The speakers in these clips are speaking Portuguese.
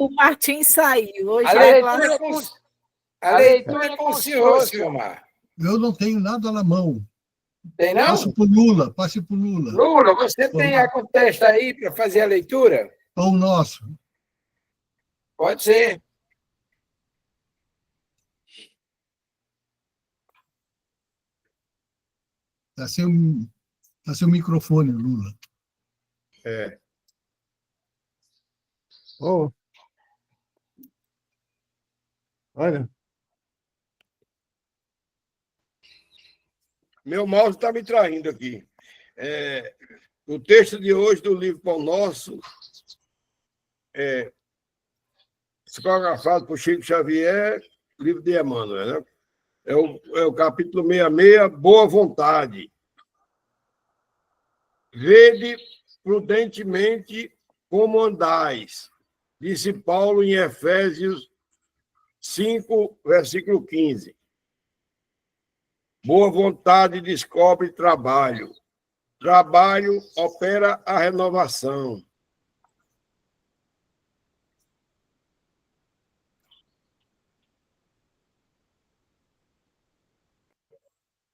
o Martim saiu. Hoje A leitura é com o senhor, Silmar. Eu não tenho nada na mão. Tem não? Passe por Lula, passe por Lula. Lula, você tem a contesta aí para fazer a leitura? Pão nosso. Pode ser. Está sem o microfone, Lula. É. Oh. Olha. Meu mouse está me traindo aqui. O texto de hoje do livro Pão Nosso psicografado por Chico Xavier, livro de Emmanuel, né? É o capítulo 66, Boa Vontade. Vede prudentemente como andais, disse Paulo em Efésios 5, versículo 15. Boa vontade descobre trabalho. Trabalho opera a renovação.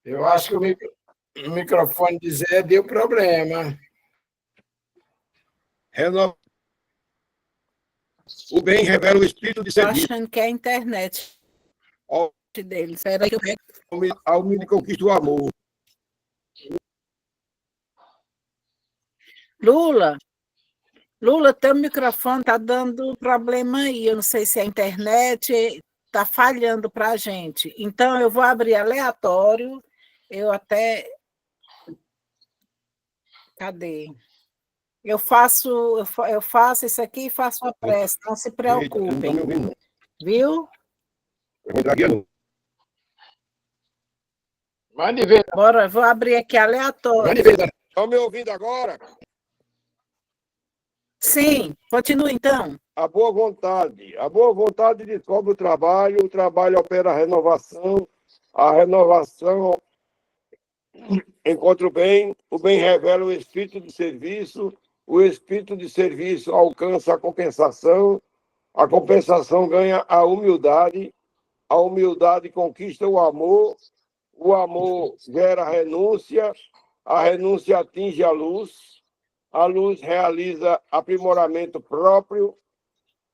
Eu acho que o microfone de Zé deu problema. O bem revela o espírito de Estou serviço. achando que é a internet dele. Espera aí que eu pego. Ao me conquista o amor. Lula, teu microfone está dando problema aí. Eu não sei se a internet está falhando para a gente. Então, eu vou abrir aleatório. Eu até... Cadê? Eu faço isso aqui e faço a prece. Não se preocupem. Viu? Mande ver. Bora, eu vou abrir aqui aleatório. Mande ver. Estão me ouvindo agora? Sim, continua então. A boa vontade descobre o trabalho opera a renovação encontra o bem revela o espírito de serviço alcança a compensação ganha a humildade conquista o amor gera a renúncia atinge a luz realiza aprimoramento próprio,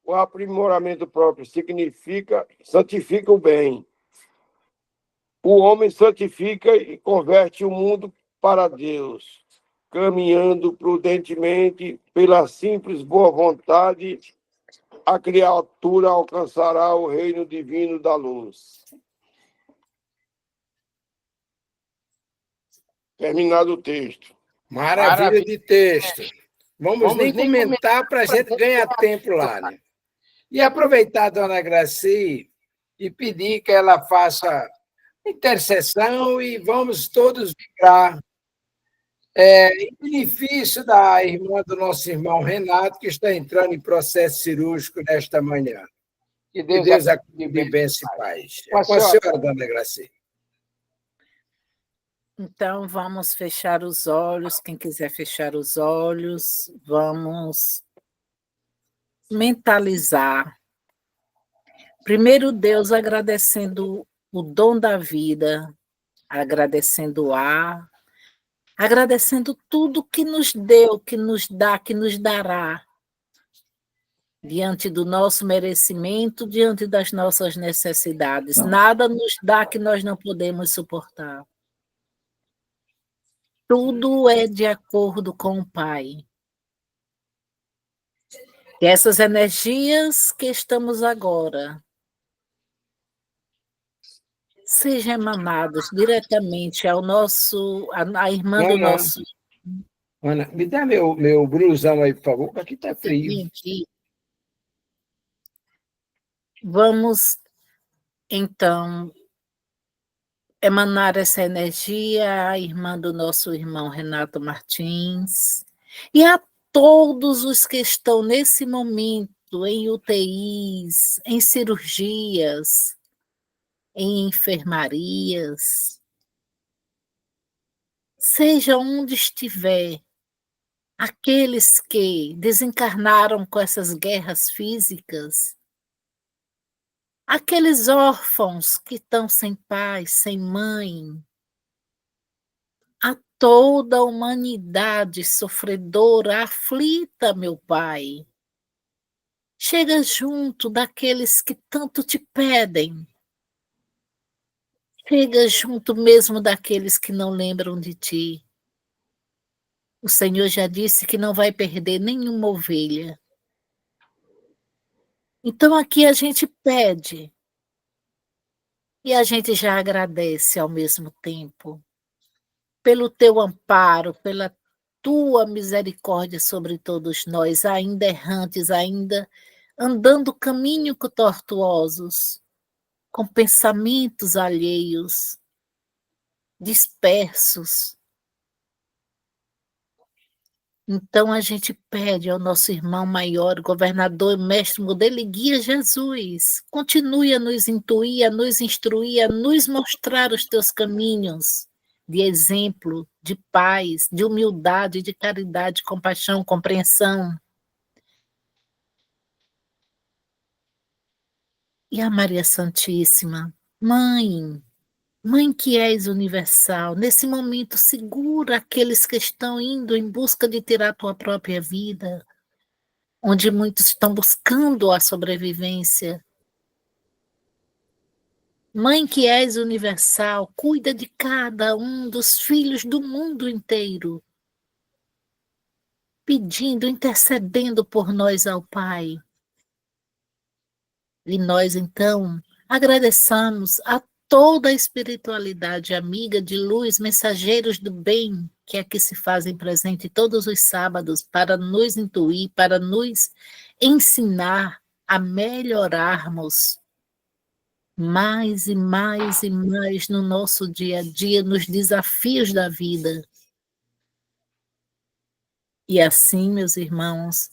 o aprimoramento próprio santifica o bem. O homem santifica e converte o mundo para Deus, caminhando prudentemente pela simples boa vontade, a criatura alcançará o reino divino da luz. Terminado o texto. Maravilha de texto. Vamos nem comentar para a gente ganhar tempo lá, né? E aproveitar a dona Graci e pedir que ela faça intercessão e vamos todos vibrar em benefício da irmã do nosso irmão Renato, que está entrando em processo cirúrgico nesta manhã. Que Deus a cuide bênção e paz. Com a senhora, dona Graci. Então, vamos fechar os olhos. Quem quiser fechar os olhos, vamos mentalizar. Primeiro, Deus, agradecendo o dom da vida, agradecendo o ar, agradecendo tudo que nos deu, que nos dá, que nos dará, diante do nosso merecimento, diante das nossas necessidades. Nada nos dá que nós não podemos suportar. Tudo é de acordo com o Pai. E essas energias que estamos agora sejam emanadas diretamente ao nosso, à irmã do nosso... Ana, me dá meu blusão aí, por favor, porque aqui está frio. Vamos, então, emanar essa energia à irmã do nosso irmão Renato Martins e a todos os que estão nesse momento em UTIs, em cirurgias, em enfermarias, seja onde estiver, aqueles que desencarnaram com essas guerras físicas, aqueles órfãos que estão sem pai, sem mãe, a toda a humanidade sofredora, aflita, meu Pai. Chega junto daqueles que tanto te pedem. Chega junto mesmo daqueles que não lembram de ti. O Senhor já disse que não vai perder nenhuma ovelha. Então aqui a gente pede e a gente já agradece ao mesmo tempo pelo teu amparo, pela tua misericórdia sobre todos nós, ainda errantes, ainda andando caminho tortuosos, com pensamentos alheios, dispersos. Então a gente pede ao nosso irmão maior, governador, mestre, modelo e guia Jesus, continue a nos intuir, a nos instruir, a nos mostrar os teus caminhos de exemplo, de paz, de humildade, de caridade, compaixão, compreensão. E a Maria Santíssima, Mãe, Mãe que és universal, nesse momento segura aqueles que estão indo em busca de tirar a tua própria vida, onde muitos estão buscando a sobrevivência. Mãe que és universal, cuida de cada um dos filhos do mundo inteiro, pedindo, intercedendo por nós ao Pai. E nós, então, agradeçamos a toda a espiritualidade amiga de luz, mensageiros do bem, que aqui se fazem presente todos os sábados para nos intuir, para nos ensinar a melhorarmos mais e mais e mais no nosso dia a dia, nos desafios da vida. E assim, meus irmãos,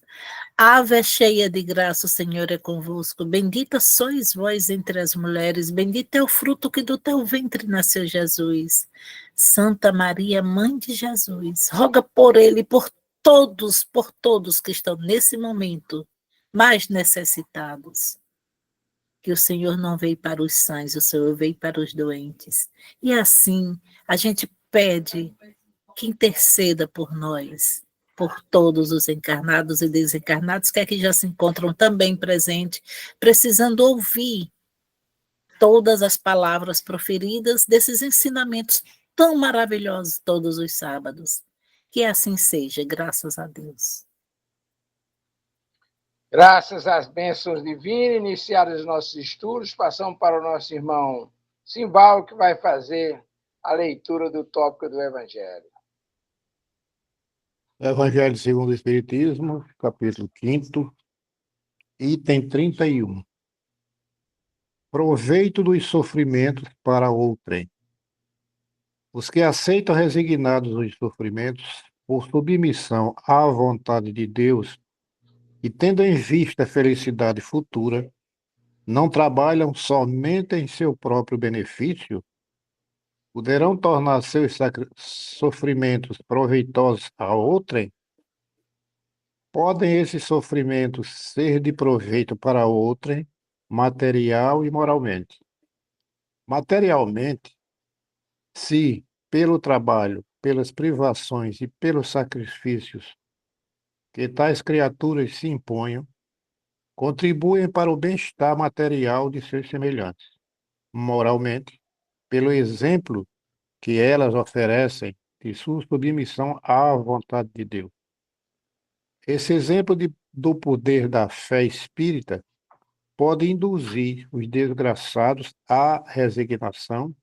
Ave cheia de graça, o Senhor é convosco. Bendita sois vós entre as mulheres, bendito é o fruto que do teu ventre nasceu Jesus. Santa Maria, Mãe de Jesus, roga por ele, por todos que estão nesse momento mais necessitados. Que o Senhor não veio para os sãos, o Senhor veio para os doentes. E assim, a gente pede que interceda por nós, por todos os encarnados e desencarnados que aqui já se encontram também presentes, precisando ouvir todas as palavras proferidas desses ensinamentos tão maravilhosos todos os sábados. Que assim seja, graças a Deus. Graças às bênçãos divinas, iniciados os nossos estudos, passamos para o nosso irmão Simbal, que vai fazer a leitura do tópico do Evangelho. Evangelho segundo o Espiritismo, capítulo 5º, item 31. Proveito dos sofrimentos para outrem. Os que aceitam resignados os sofrimentos por submissão à vontade de Deus e tendo em vista a felicidade futura, não trabalham somente em seu próprio benefício, poderão tornar seus sofrimentos proveitosos a outrem? Podem esses sofrimentos ser de proveito para outrem, material e moralmente. Materialmente, se, pelo trabalho, pelas privações e pelos sacrifícios que tais criaturas se imponham, contribuem para o bem-estar material de seus semelhantes. Moralmente, pelo exemplo que elas oferecem de sua submissão à vontade de Deus. Esse exemplo do poder da fé espírita pode induzir os desgraçados à resignação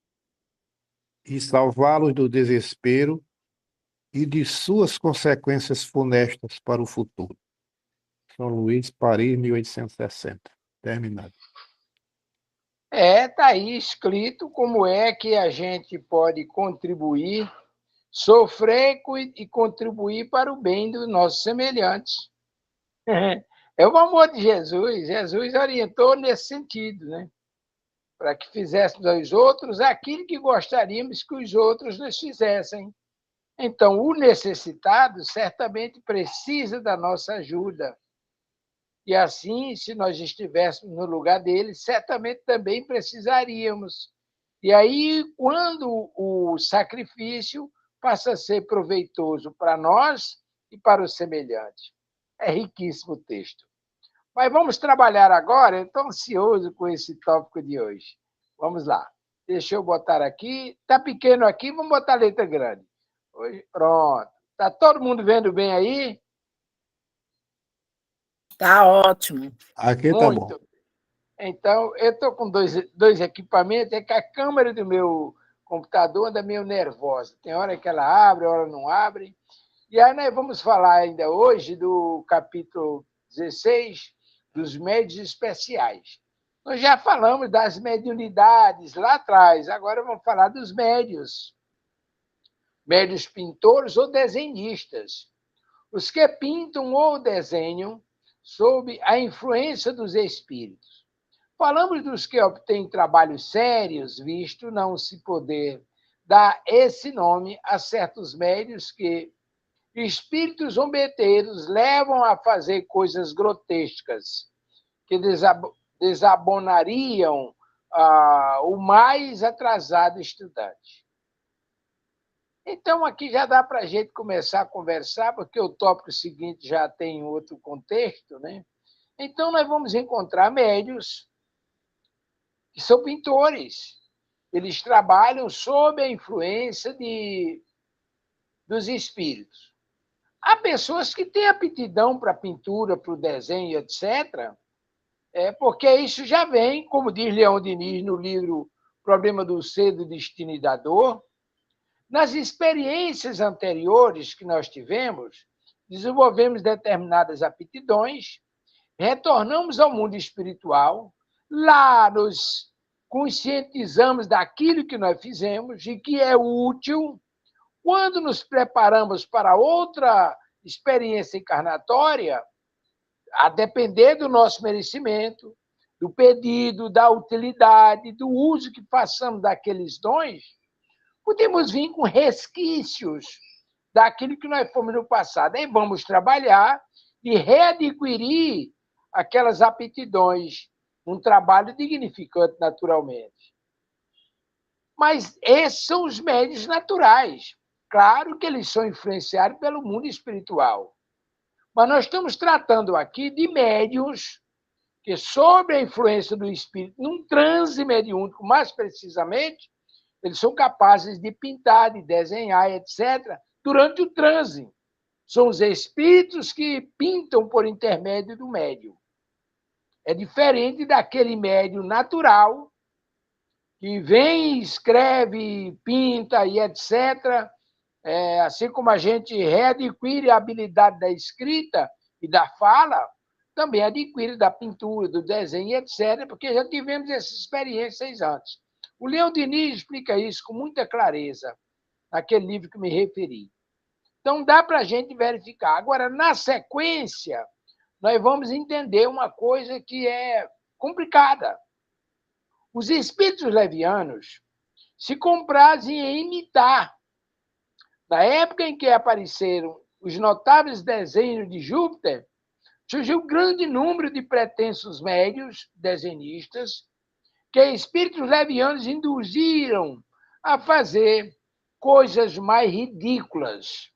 e salvá-los do desespero e de suas consequências funestas para o futuro. São Luís, Paris, 1860. Terminado. Está aí escrito como é que a gente pode contribuir, sofrer e contribuir para o bem dos nossos semelhantes. É o amor de Jesus. Jesus orientou nesse sentido, né? Para que fizéssemos aos outros aquilo que gostaríamos que os outros nos fizessem. Então, o necessitado certamente precisa da nossa ajuda. E assim, se nós estivéssemos no lugar dele, certamente também precisaríamos. E aí, quando o sacrifício passa a ser proveitoso para nós e para o semelhante. É riquíssimo o texto. Mas vamos trabalhar agora, eu estou ansioso com esse tópico de hoje. Vamos lá. Deixa eu botar aqui. Está pequeno aqui, vamos botar letra grande. Pronto. Está todo mundo vendo bem aí? Tá ótimo. Aqui tá bom. Muito. Então, eu estou com dois equipamentos, é que a câmera do meu computador anda meio nervosa. Tem hora que ela abre, hora não abre. E aí nós vamos falar ainda hoje do capítulo 16, dos médios especiais. Nós já falamos das mediunidades lá atrás, agora vamos falar dos médios. Médios pintores ou desenhistas. Os que pintam ou desenham sob a influência dos espíritos. Falamos dos que obtêm trabalhos sérios, visto não se poder dar esse nome a certos médios que espíritos zombeteiros levam a fazer coisas grotescas, que desabonariam o mais atrasado estudante. Então, aqui já dá para a gente começar a conversar, porque o tópico seguinte já tem outro contexto, né? Então, nós vamos encontrar médios que são pintores. Eles trabalham sob a influência dos espíritos. Há pessoas que têm aptidão para a pintura, para o desenho, etc., porque isso já vem, como diz Leão Diniz no livro Problema do Ser, do Destino e da Dor, nas experiências anteriores que nós tivemos, desenvolvemos determinadas aptidões, retornamos ao mundo espiritual, lá nos conscientizamos daquilo que nós fizemos e que é útil. Quando nos preparamos para outra experiência encarnatória, a depender do nosso merecimento, do pedido, da utilidade, do uso que façamos daqueles dons, podemos vir com resquícios daquilo que nós fomos no passado. Aí vamos trabalhar e readquirir aquelas aptidões, um trabalho dignificante, naturalmente. Mas esses são os médios naturais. Claro que eles são influenciados pelo mundo espiritual. Mas nós estamos tratando aqui de médiuns que, sob a influência do espírito, num transe mediúnico, mais precisamente, eles são capazes de pintar, de desenhar, etc., durante o transe. São os espíritos que pintam por intermédio do médium. É diferente daquele médium natural que vem, escreve, pinta e etc., assim como a gente readquire a habilidade da escrita e da fala, também adquire da pintura, do desenho, etc., porque já tivemos essas experiências antes. O Leão Diniz explica isso com muita clareza naquele livro que me referi. Então, dá para a gente verificar. Agora, na sequência, nós vamos entender uma coisa que é complicada. Os espíritos levianos se comprazem em imitar. Na época em que apareceram os notáveis desenhos de Júpiter, surgiu um grande número de pretensos médios, desenhistas, que espíritos levianos induziram a fazer coisas mais ridículas.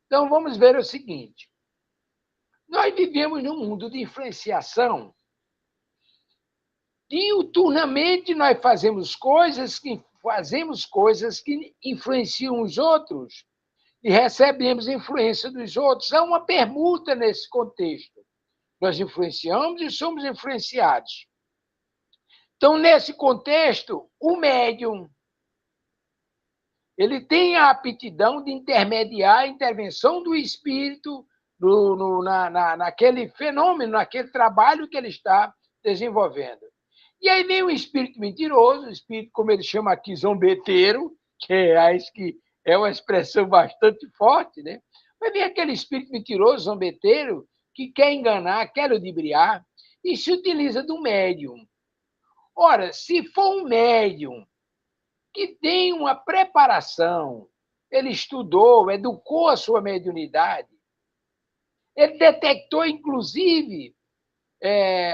Então, vamos ver o seguinte. Nós vivemos num mundo de influenciação. Diuturnamente, nós fazemos coisas que influenciam os outros e recebemos influência dos outros. Há uma permuta nesse contexto. Nós influenciamos e somos influenciados. Então, nesse contexto, o médium ele tem a aptidão de intermediar a intervenção do espírito naquele fenômeno, naquele trabalho que ele está desenvolvendo. E aí vem o espírito mentiroso, o espírito, como ele chama aqui, zombeteiro, que acho que é uma expressão bastante forte, né? Mas vem aquele espírito mentiroso, zombeteiro, que quer enganar, quer ludibriar, e se utiliza do médium. Ora, se for um médium que tem uma preparação, ele estudou, educou a sua mediunidade. Ele detectou, inclusive,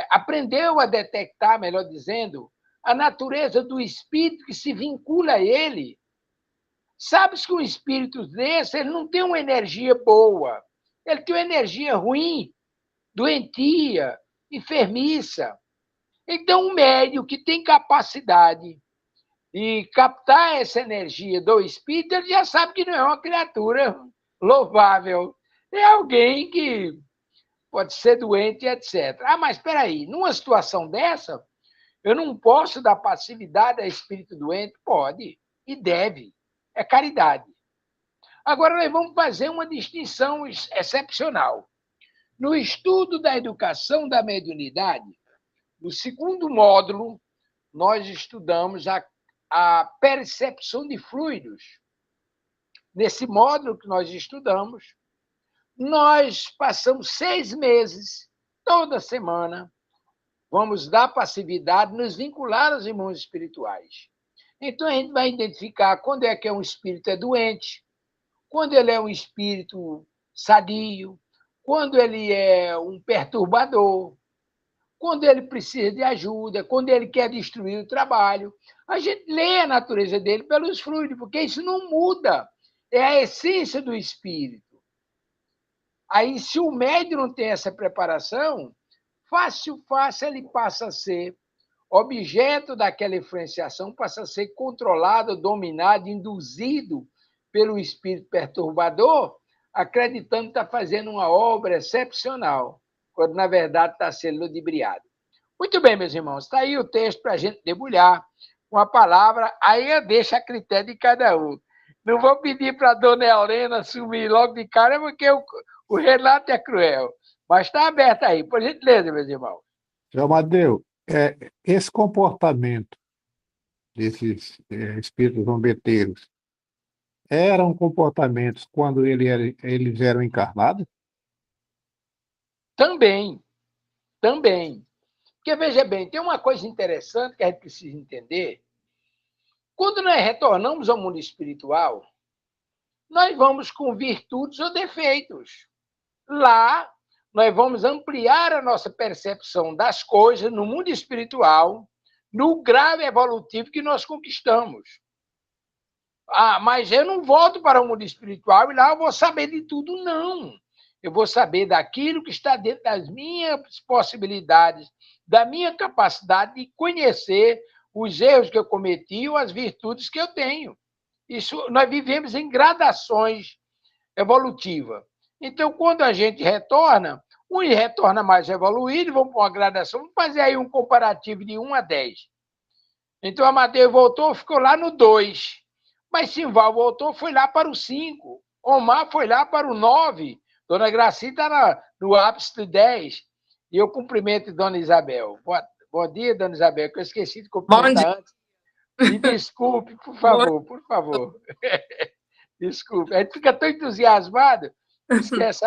aprendeu a detectar, melhor dizendo, a natureza do espírito que se vincula a ele. Sabes que um espírito desse, ele não tem uma energia boa, ele tem uma energia ruim, doentia, enfermiça. Então, um médium que tem capacidade de captar essa energia do espírito, ele já sabe que não é uma criatura louvável. É alguém que pode ser doente, etc. Ah, mas espera aí, numa situação dessa, eu não posso dar passividade a espírito doente? Pode e deve. É caridade. Agora, nós vamos fazer uma distinção excepcional. No estudo da educação da mediunidade, no segundo módulo, nós estudamos a percepção de fluidos. Nesse módulo que nós estudamos, nós passamos 6 meses, toda semana, vamos dar passividade, nos vincular aos irmãos espirituais. Então, a gente vai identificar quando é que um espírito é doente, quando ele é um espírito sadio, quando ele é um perturbador, quando ele precisa de ajuda, quando ele quer destruir o trabalho. A gente lê a natureza dele pelos fluidos, porque isso não muda. É a essência do espírito. Aí, se o médium não tem essa preparação, fácil ele passa a ser objeto daquela influenciação, passa a ser controlado, dominado, induzido pelo espírito perturbador, acreditando que está fazendo uma obra excepcional, quando, na verdade, está sendo ludibriado. Muito bem, meus irmãos, está aí o texto para a gente debulhar com a palavra, aí eu deixo a critério de cada um. Não vou pedir para a dona Helena assumir logo de cara, porque o relato é cruel. Mas está aberto aí, por gentileza, meus irmãos. Seu Amadeu, esse comportamento desses espíritos zombeteiros eram comportamentos quando eles eram encarnados? Também. Porque, veja bem, tem uma coisa interessante que a gente precisa entender. Quando nós retornamos ao mundo espiritual, nós vamos com virtudes ou defeitos. Lá, nós vamos ampliar a nossa percepção das coisas no mundo espiritual, no grau evolutivo que nós conquistamos. Ah, mas eu não volto para o mundo espiritual e lá eu vou saber de tudo, não. Eu vou saber daquilo que está dentro das minhas possibilidades, da minha capacidade de conhecer os erros que eu cometi ou as virtudes que eu tenho. Isso, nós vivemos em gradações evolutivas. Então, quando a gente retorna, um retorna mais evoluído, vamos para uma gradação, vamos fazer aí um comparativo de 1 a 10. Então, Amadeu voltou, ficou lá no 2. Mas Simval voltou, foi lá para o 5. Omar foi lá para o 9. Dona Graci está no ápice do 10. E eu cumprimento Dona Isabel. Bom dia, Dona Isabel, que eu esqueci de cumprimentar antes. Me desculpe, por favor. Desculpe. A gente fica tão entusiasmado, esquece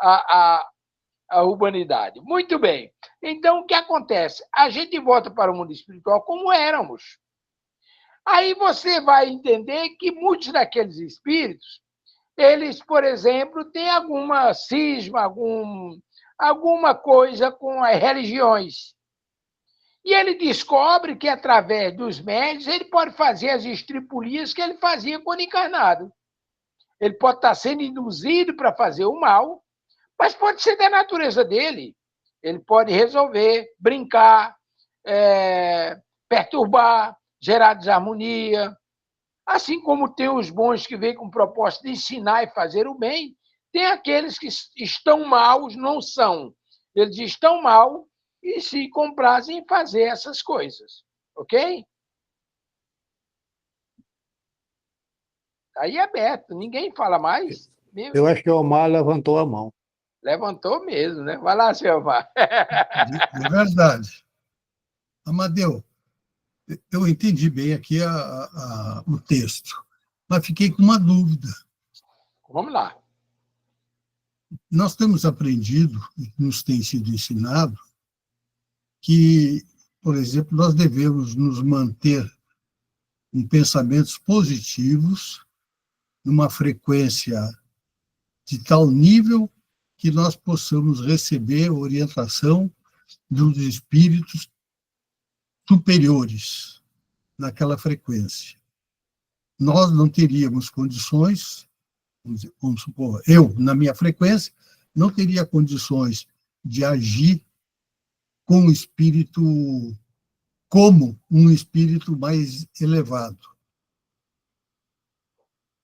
a urbanidade. Muito bem. Então, o que acontece? A gente volta para o mundo espiritual como éramos. Aí você vai entender que muitos daqueles espíritos, eles, por exemplo, têm alguma cisma, alguma coisa com as religiões. E ele descobre que, através dos médios, ele pode fazer as estripulias que ele fazia quando encarnado. Ele pode estar sendo induzido para fazer o mal, mas pode ser da natureza dele. Ele pode resolver, brincar, perturbar, gerar desarmonia. Assim como tem os bons que vêm com o propósito de ensinar e fazer o bem, tem aqueles que estão maus, não são. Eles estão mal e se comprazem em fazer essas coisas. Ok? Aí é aberto, ninguém fala mais. Eu acho que o Omar levantou a mão. Levantou mesmo, né? Vai lá, seu Omar. É verdade. Amadeu, eu entendi bem aqui o texto, mas fiquei com uma dúvida. Vamos lá. Nós temos aprendido, nos tem sido ensinado, que, por exemplo, nós devemos nos manter em pensamentos positivos numa frequência de tal nível que nós possamos receber orientação dos espíritos superiores naquela frequência. Nós não teríamos condições, vamos supor, eu, na minha frequência, não teria condições de agir com o espírito como um espírito mais elevado.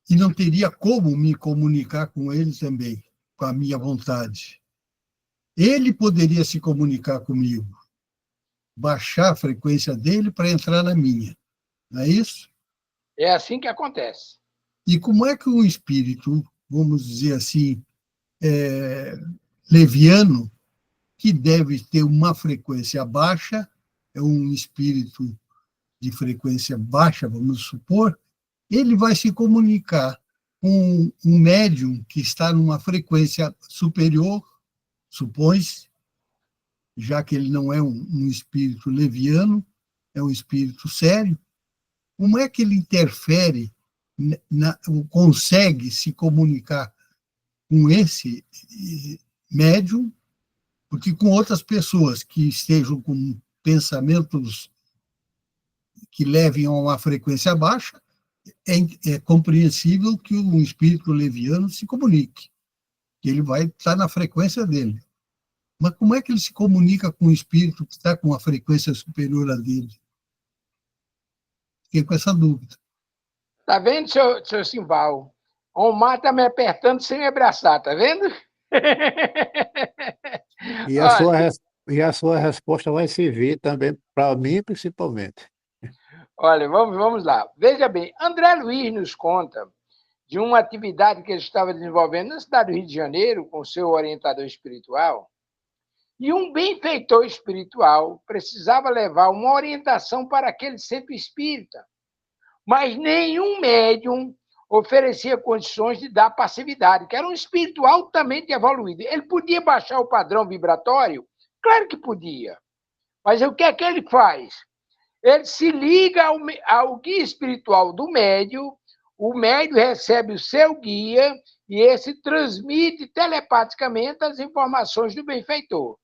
E não teria como me comunicar com ele também, com a minha vontade. Ele poderia se comunicar comigo, baixar a frequência dele para entrar na minha. Não é isso? É assim que acontece. E como é que um espírito, vamos dizer assim, leviano, que deve ter uma frequência baixa, é um espírito de frequência baixa, vamos supor, ele vai se comunicar com um médium que está numa frequência superior, supõe-se, já que ele não é um espírito leviano, é um espírito sério. Como é que ele interfere, consegue se comunicar com esse médium, porque com outras pessoas que estejam com pensamentos que levem a uma frequência baixa, é compreensível que um espírito leviano se comunique, que ele vai estar na frequência dele. Mas como é que ele se comunica com um espírito que está com uma frequência superior à dele? Fiquei com essa dúvida. Tá vendo, seu Simval? O Omar está me apertando sem me abraçar, tá vendo? E a sua resposta vai servir também para mim, principalmente. Olha, vamos lá. Veja bem, André Luiz nos conta de uma atividade que ele estava desenvolvendo na cidade do Rio de Janeiro com seu orientador espiritual. E um benfeitor espiritual precisava levar uma orientação para aquele centro espírita. Mas nenhum médium oferecia condições de dar passividade, que era um espírito altamente evoluído. Ele podia baixar o padrão vibratório? Claro que podia. Mas o que é que ele faz? Ele se liga ao guia espiritual do médium, o médium recebe o seu guia e esse transmite telepaticamente as informações do benfeitor.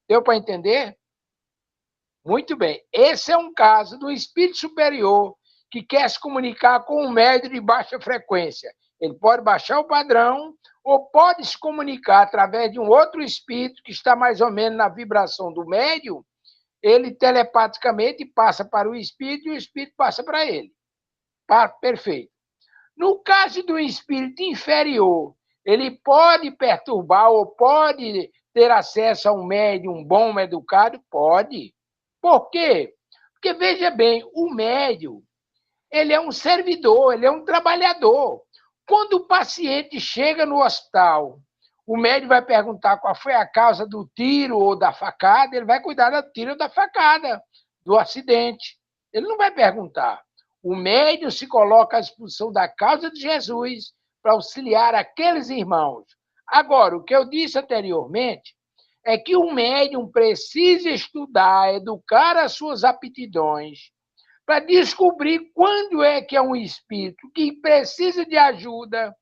Deu para entender? Muito bem. Esse é um caso do espírito superior que quer se comunicar com um médium de baixa frequência. Ele pode baixar o padrão ou pode se comunicar através de um outro espírito que está mais ou menos na vibração do médium. Ele telepaticamente passa para o espírito e o espírito passa para ele. Perfeito. No caso do espírito inferior, ele pode perturbar ou pode ter acesso a um médium bom, educado? Pode. Por quê? Porque, veja bem, o médium, ele é um servidor, ele é um trabalhador. Quando o paciente chega no hospital, o médico vai perguntar qual foi a causa do tiro ou da facada, ele vai cuidar do tiro ou da facada, do acidente. Ele não vai perguntar. O médium se coloca à disposição da causa de Jesus para auxiliar aqueles irmãos. Agora, o que eu disse anteriormente é que o médium precisa estudar, educar as suas aptidões para descobrir quando é que é um espírito que precisa de ajuda,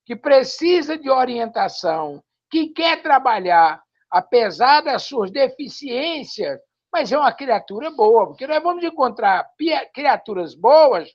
que precisa de orientação, que quer trabalhar, apesar das suas deficiências, mas é uma criatura boa, porque nós vamos encontrar criaturas boas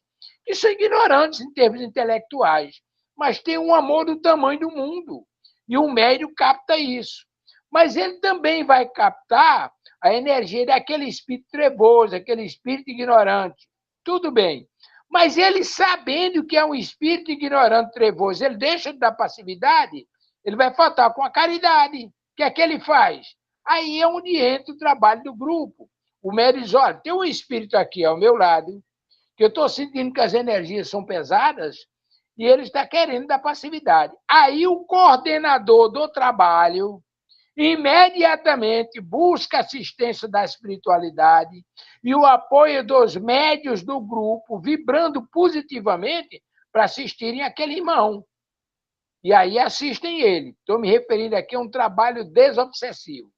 que são ignorantes em termos intelectuais, mas têm um amor do tamanho do mundo, e o médium capta isso. Mas ele também vai captar a energia daquele espírito trevoso, aquele espírito ignorante. Tudo bem. Mas ele, sabendo que é um espírito ignorante, trevoso, ele deixa de dar passividade, ele vai faltar com a caridade. O que é que ele faz? Aí é onde entra o trabalho do grupo. O médium diz, olha, tem um espírito aqui ao meu lado, que eu estou sentindo que as energias são pesadas, e ele está querendo dar passividade. Aí o coordenador do trabalho imediatamente busca assistência da espiritualidade e o apoio dos médios do grupo, vibrando positivamente para assistirem aquele irmão. E aí assistem ele. Estou me referindo aqui a um trabalho desobsessivo.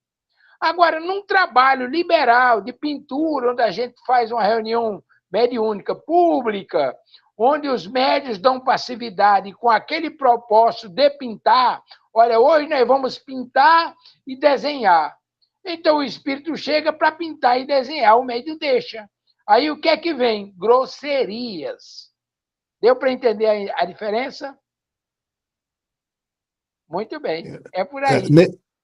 Agora, num trabalho liberal de pintura, onde a gente faz uma reunião mediúnica pública, onde os médios dão passividade com aquele propósito de pintar. Olha, hoje nós vamos pintar e desenhar. Então o espírito chega para pintar e desenhar, o médium deixa. Aí o que é que vem? Grosserias. Deu para entender a diferença? Muito bem, é por aí.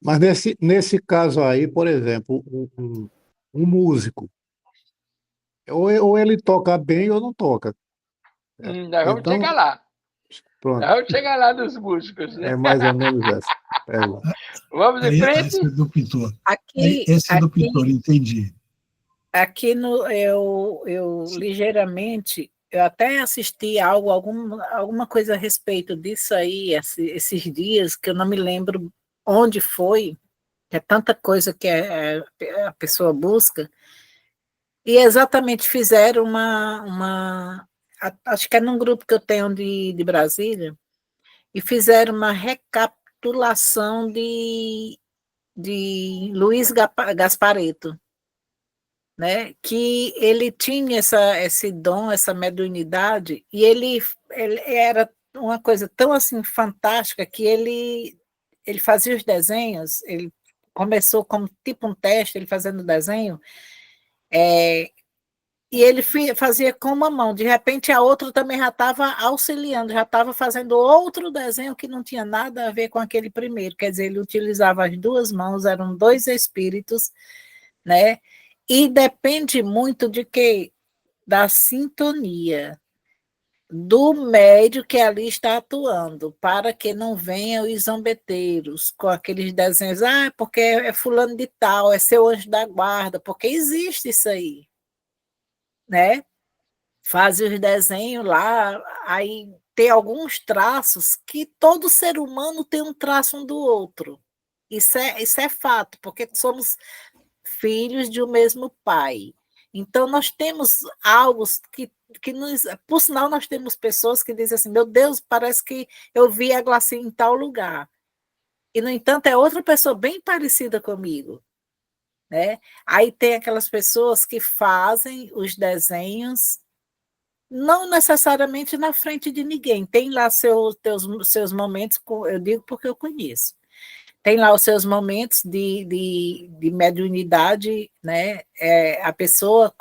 Mas nesse caso aí, por exemplo, um músico, ou ele toca bem ou não toca. Nós vamos Então, chegar lá. pronto, Nós vamos chegar lá dos músicos, né? é mais ou menos essa. Vamos em frente? Esse é do pintor. Aqui, Esse é do pintor, entendi. aqui eu ligeiramente, eu até assisti alguma coisa a respeito disso aí, esses dias, que eu não me lembro onde foi, que é tanta coisa que a pessoa busca, e exatamente fizeram acho que é num grupo que eu tenho de Brasília, e fizeram uma recapitulação de Luiz Gasparetto, né? Que ele tinha esse dom, essa mediunidade, e ele era uma coisa tão assim fantástica que ele fazia os desenhos, ele começou como tipo um teste, ele fazendo desenho, e ele fazia com uma mão, de repente a outra também já estava auxiliando, já estava fazendo outro desenho que não tinha nada a ver com aquele primeiro, quer dizer, ele utilizava as duas mãos, eram dois espíritos, né? E depende muito de quê? Da sintonia do médio que ali está atuando, para que não venham os zombeteiros com aqueles desenhos, porque é fulano de tal, é seu anjo da guarda, porque existe isso aí, né? Fazem os desenhos lá, aí tem alguns traços que todo ser humano tem um traço um do outro. Isso é fato, porque somos filhos de um mesmo pai. Então, nós temos algo que nos. Por sinal, nós temos pessoas que dizem assim: meu Deus, parece que eu vi a Glacinha em tal lugar. E, no entanto, é outra pessoa bem parecida comigo. Né? Aí tem aquelas pessoas que fazem os desenhos, não necessariamente na frente de ninguém. Tem lá seus momentos, eu digo porque eu conheço. Tem lá os seus momentos de mediunidade, né? A pessoa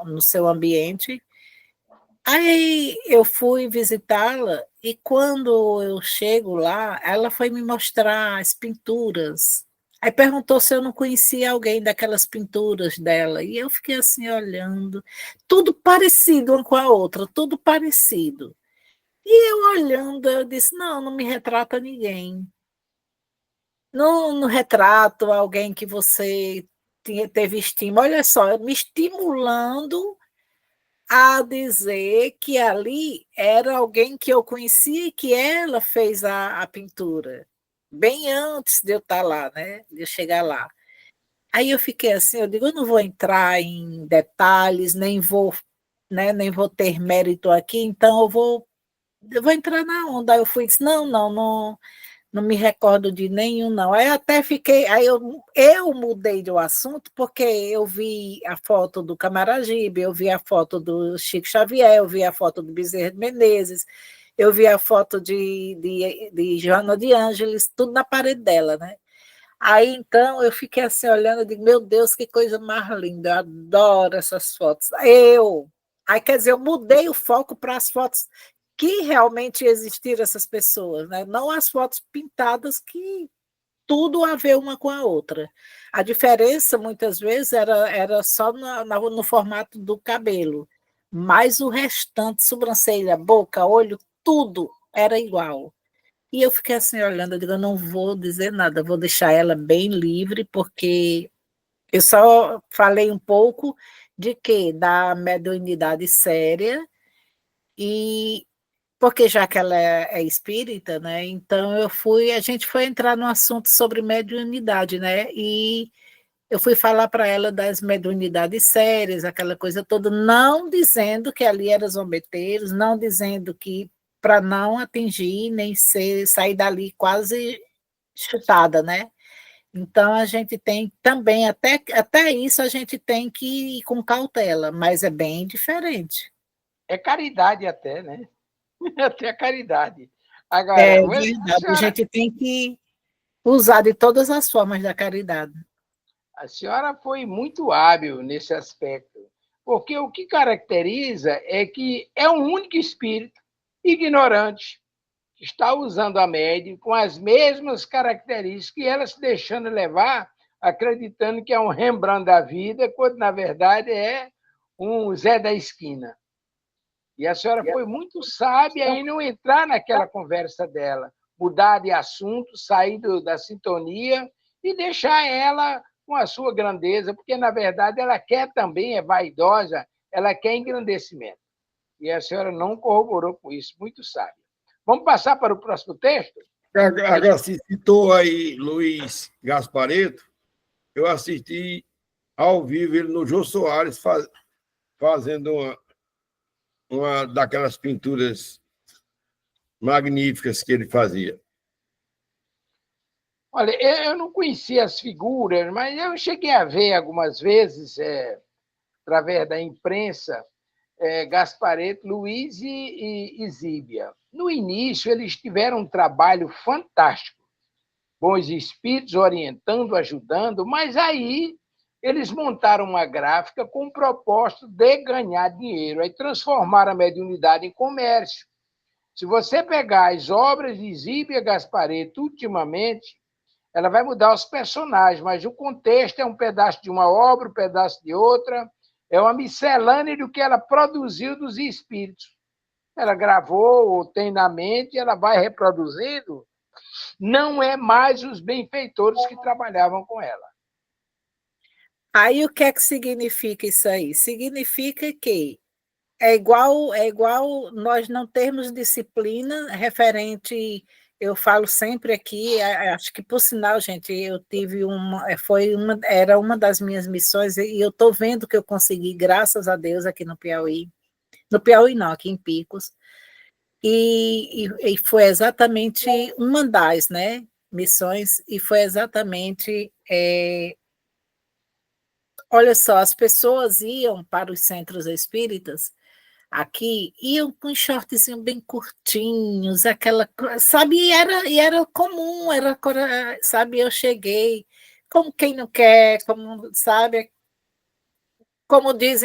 no seu ambiente. Aí eu fui visitá-la e quando eu chego lá, ela foi me mostrar as pinturas. Aí perguntou se eu não conhecia alguém daquelas pinturas dela. E eu fiquei assim olhando, tudo parecido uma com a outra, tudo parecido. E eu olhando, eu disse, não me retrata ninguém. No retrato alguém que você teve estima, olha só, me estimulando a dizer que ali era alguém que eu conhecia e que ela fez a pintura, bem antes de eu estar lá, né? De eu chegar lá. Aí eu fiquei assim, eu digo, eu não vou entrar em detalhes, nem vou ter mérito aqui, então eu vou entrar na onda. Aí eu fui e disse, não me recordo de nenhum, não. Aí até fiquei, aí eu mudei de assunto, porque eu vi a foto do Camaragibe, eu vi a foto do Chico Xavier, eu vi a foto do Bezerra de Menezes, eu vi a foto de Joana de Ângeles, tudo na parede dela, né? Aí então eu fiquei assim olhando, eu digo, meu Deus, que coisa mais linda, eu adoro essas fotos. Aí quer dizer, eu mudei o foco para as fotos que realmente existiram essas pessoas, né? Não as fotos pintadas que tudo a ver uma com a outra. A diferença, muitas vezes, era só no formato do cabelo, mas o restante, sobrancelha, boca, olho, tudo era igual. E eu fiquei assim olhando, eu digo, eu não vou dizer nada, vou deixar ela bem livre, porque eu só falei um pouco de quê? Da mediunidade séria, e porque já que ela é espírita, né? Então a gente foi entrar no assunto sobre mediunidade, né? E eu fui falar para ela das mediunidades sérias, aquela coisa toda, não dizendo que ali eram zombeteiros, não dizendo que para não atingir nem sair dali quase chutada, né? Então a gente tem também, até isso a gente tem que ir com cautela, mas é bem diferente. É caridade até, né? Até a caridade. Agora, É a verdade, a senhora, gente tem que usar de todas as formas da caridade. a senhora foi muito hábil nesse aspecto, porque o que caracteriza é que é um único espírito ignorante que está usando a médium com as mesmas características que ela se deixando levar, acreditando que é um Rembrandt da vida, quando na verdade é um Zé da esquina. E a senhora foi muito sábia em não entrar naquela conversa dela, mudar de assunto, sair da sintonia e deixar ela com a sua grandeza, porque, na verdade, ela quer também, é vaidosa, ela quer engrandecimento. E a senhora não corroborou com isso, muito sábia. Vamos passar para o próximo texto? Agora, se citou aí Luiz Gaspareto, eu assisti ao vivo ele no Jô Soares fazendo uma daquelas pinturas magníficas que ele fazia. Olha, eu não conhecia as figuras, mas eu cheguei a ver algumas vezes, através da imprensa, Gaspareto, Luiz e Zíbia. No início, eles tiveram um trabalho fantástico, bons espíritos orientando, ajudando, mas aí eles montaram uma gráfica com o propósito de ganhar dinheiro, aí transformaram a mediunidade em comércio. Se você pegar as obras de Zíbia Gaspareto ultimamente, ela vai mudar os personagens, mas o contexto é um pedaço de uma obra, um pedaço de outra, é uma miscelânea do que ela produziu dos espíritos. Ela gravou ou tem na mente, ela vai reproduzindo, não é mais os benfeitores que trabalhavam com ela. Aí o que é que significa isso aí? Significa que é igual nós não termos disciplina referente, eu falo sempre aqui, acho que por sinal, gente, eu tive era uma das minhas missões, e eu estou vendo que eu consegui, graças a Deus, aqui no Piauí. No Piauí não, aqui em Picos. E foi exatamente uma das, né, missões, e foi exatamente olha só, as pessoas iam para os centros espíritas aqui, iam com shortzinho bem curtinhos, sabe, e era comum, sabe, eu cheguei, como quem não quer, como, sabe, como diz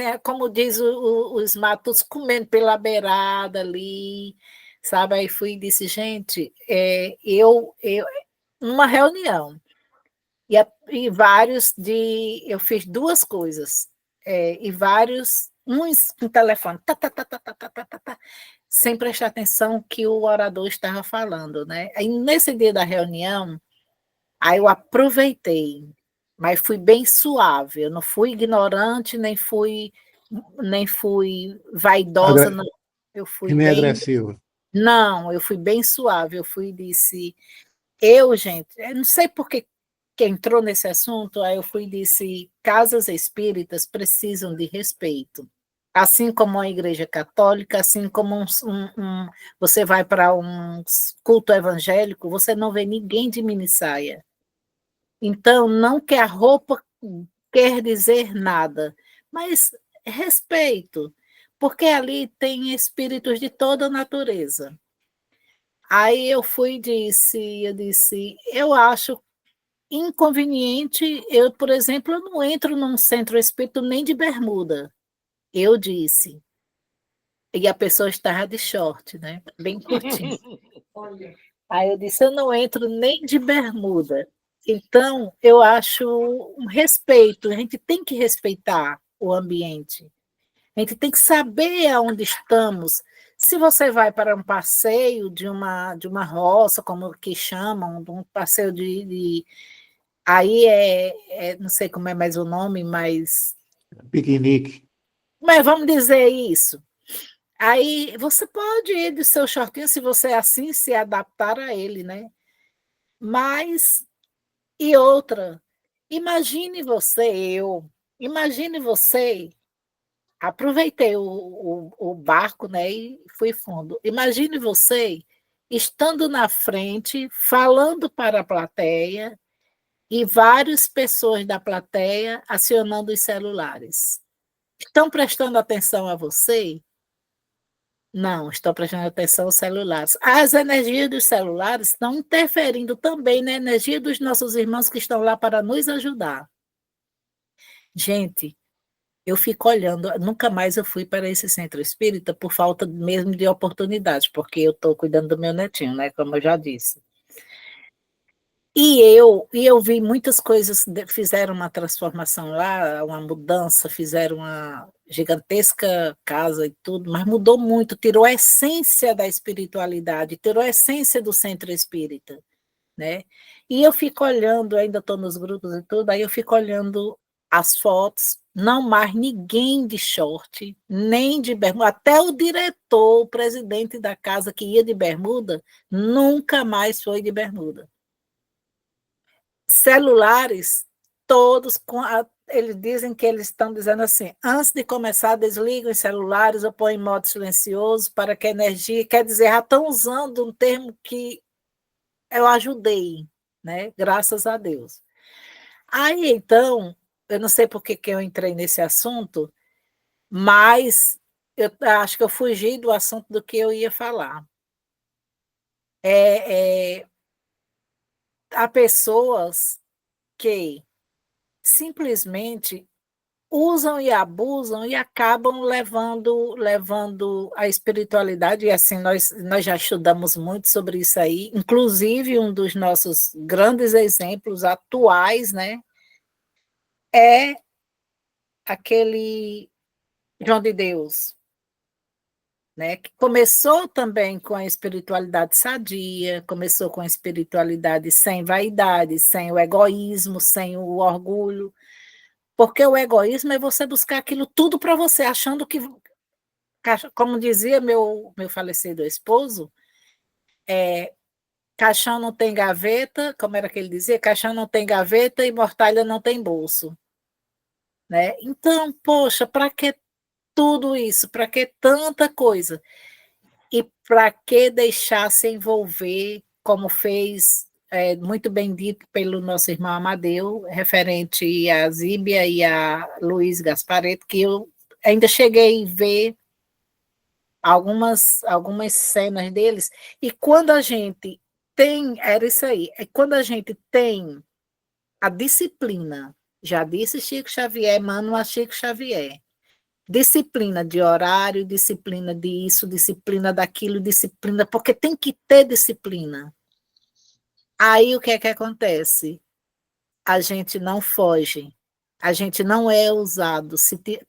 os matos, comendo pela beirada ali, sabe, aí fui e disse, gente, uma reunião, eu fiz duas coisas, e vários, uns com telefone, tá, tá, tá, tá, tá, tá, tá, tá, tá, sem prestar atenção que o orador estava falando, né? Aí nesse dia da reunião, aí eu aproveitei, mas fui bem suave, eu não fui ignorante, nem fui vaidosa, não. Eu fui E nem bem, agressivo. não, eu fui bem suave, eu fui e disse, gente, eu não sei por que entrou nesse assunto, aí eu fui e disse, casas espíritas precisam de respeito. Assim como a igreja católica, assim como você vai para um culto evangélico, você não vê ninguém de minissaia. Então, não que a roupa quer dizer nada, mas respeito, porque ali tem espíritos de toda a natureza. Aí eu fui e disse, eu acho inconveniente, por exemplo, eu não entro num centro espírita nem de bermuda, eu disse. E a pessoa estava de short, né? Bem curtinho. Aí eu disse, eu não entro nem de bermuda. Então, eu acho um respeito, a gente tem que respeitar o ambiente. A gente tem que saber aonde estamos. Se você vai para um passeio de uma roça, como que chamam, um passeio aí não sei como é mais o nome, Piquenique. mas vamos dizer isso. Aí você pode ir de seu shortinho se você assim se adaptar a ele, né? Mas, e outra, imagine você, aproveitei o barco, né, e fui fundo. Imagine você estando na frente, falando para a plateia, e várias pessoas da plateia acionando os celulares. Estão prestando atenção a você? Não, estou prestando atenção aos celulares. As energias dos celulares estão interferindo também na energia dos nossos irmãos que estão lá para nos ajudar. Gente, eu fico olhando, nunca mais eu fui para esse centro espírita por falta mesmo de oportunidade, porque eu estou cuidando do meu netinho, né, como eu já disse. E eu vi muitas coisas, fizeram uma transformação lá, uma mudança, fizeram uma gigantesca casa e tudo, mas mudou muito, tirou a essência da espiritualidade, tirou a essência do centro espírita, né? E eu fico olhando, ainda estou nos grupos e tudo, aí eu fico olhando as fotos, não mais ninguém de short, nem de bermuda, até o diretor, o presidente da casa que ia de bermuda, nunca mais foi de bermuda. Celulares, todos, eles dizem que eles estão dizendo assim, antes de começar, desligam os celulares ou põem em modo silencioso para que a energia, quer dizer, já estão usando um termo que eu ajudei, né? Graças a Deus. Aí, então, eu não sei por que eu entrei nesse assunto, mas eu acho que eu fugi do assunto do que eu ia falar. Há pessoas que simplesmente usam e abusam e acabam levando a espiritualidade, e assim nós já estudamos muito sobre isso aí, inclusive um dos nossos grandes exemplos atuais, né, é aquele João de Deus, né, que começou também com a espiritualidade sadia, começou com a espiritualidade sem vaidade, sem o egoísmo, sem o orgulho, porque o egoísmo é você buscar aquilo tudo para você, achando que, como dizia meu falecido esposo, caixão não tem gaveta, como era que ele dizia? Caixão não tem gaveta e mortalha não tem bolso. Né? Então, poxa, para que tudo isso? Para que tanta coisa? E para que deixar se envolver, como fez muito bem dito pelo nosso irmão Amadeu, referente a Zíbia e a Luiz Gaspareto, que eu ainda cheguei a ver algumas cenas deles, e quando a gente tem, era isso aí, quando a gente tem a disciplina, já disse Chico Xavier, mano a Chico Xavier, disciplina de horário, disciplina disso, disciplina daquilo, disciplina, porque tem que ter disciplina. Aí o que é que acontece? A gente não foge, a gente não é usado,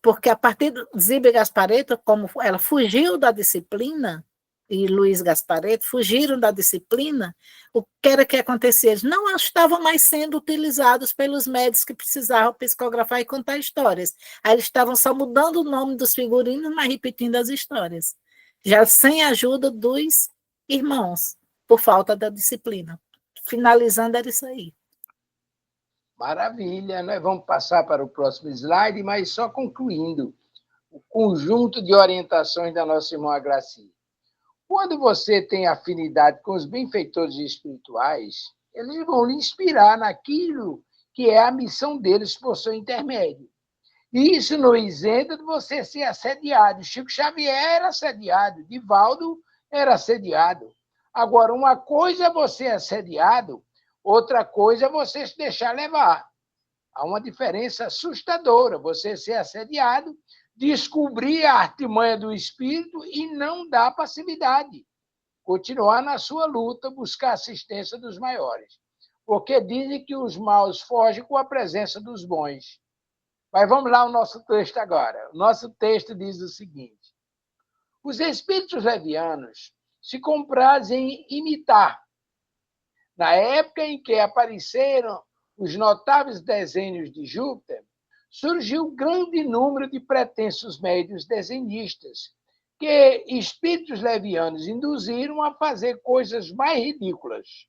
porque a partir do Zíbia Gaspareto, como ela fugiu da disciplina, e Luiz Gaspareto fugiram da disciplina, o que era que acontecia? Eles não estavam mais sendo utilizados pelos médicos que precisavam psicografar e contar histórias. Aí eles estavam só mudando o nome dos figurinos, mas repetindo as histórias, já sem a ajuda dos irmãos, por falta da disciplina. Finalizando, era isso aí. Maravilha, nós vamos passar para o próximo slide, mas só concluindo o conjunto de orientações da nossa irmã Graci. Quando você tem afinidade com os benfeitores espirituais, eles vão lhe inspirar naquilo que é a missão deles por seu intermédio. E isso não isenta de você ser assediado. Chico Xavier era assediado, Divaldo era assediado. Agora, uma coisa é você assediado, outra coisa é você se deixar levar. Há uma diferença assustadora. Você ser assediado, descobrir a artimanha do espírito e não dar passividade. Continuar na sua luta, buscar assistência dos maiores. Porque dizem que os maus fogem com a presença dos bons. Mas vamos lá ao nosso texto agora. O nosso texto diz o seguinte: os espíritos levianos se comprazem em imitar. Na época em que apareceram os notáveis desenhos de Júpiter, surgiu um grande número de pretensos médios desenhistas, que espíritos levianos induziram a fazer coisas mais ridículas.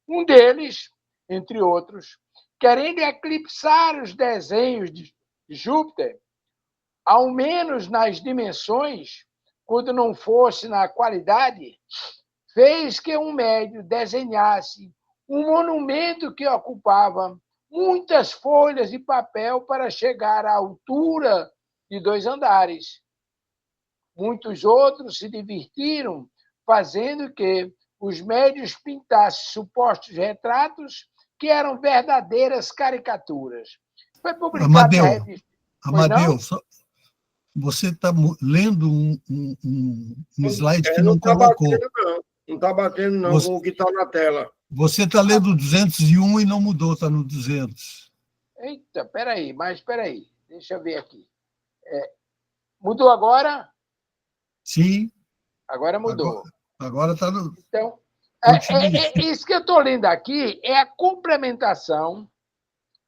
Um deles, entre outros, querendo eclipsar os desenhos de Júpiter, ao menos nas dimensões, quando não fosse na qualidade, fez que um médio desenhasse um monumento que ocupava muitas folhas de papel para chegar à altura de 2 andares. Muitos outros se divertiram fazendo que os médios pintassem supostos retratos que eram verdadeiras caricaturas. Foi publicado na revista. Amadeu, você está lendo um slide que não colocou. Não está batendo, não, com o que está na tela. Você está lendo 201 e não mudou, está no 200. Eita, peraí, deixa eu ver aqui. Mudou agora? Sim. Agora mudou. Agora está no... Então, isso que eu estou lendo aqui é a complementação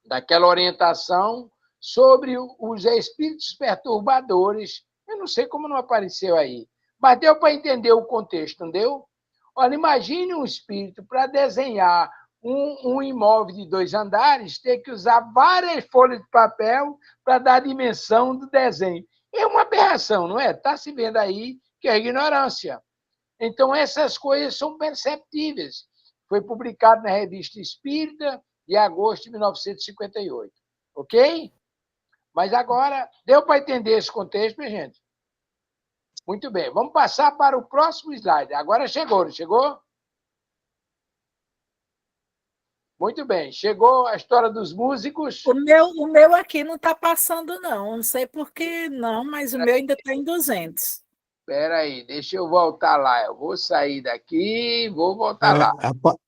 daquela orientação sobre os espíritos perturbadores. Eu não sei como não apareceu aí, mas deu para entender o contexto, não deu? Olha, imagine um espírito para desenhar um imóvel de 2 andares, ter que usar várias folhas de papel para dar a dimensão do desenho. É uma aberração, não é? Está se vendo aí que é ignorância. Então, essas coisas são perceptíveis. Foi publicado na Revista Espírita, de agosto de 1958. Ok? Mas agora, deu para entender esse contexto, minha gente? Muito bem. Vamos passar para o próximo slide. Agora chegou, não chegou? Muito bem. Chegou a história dos músicos. O meu aqui não está passando, não. Não sei por que não, mas o meu ainda está em 200. Espera aí, deixa eu voltar lá. Eu vou sair daqui, vou voltar lá.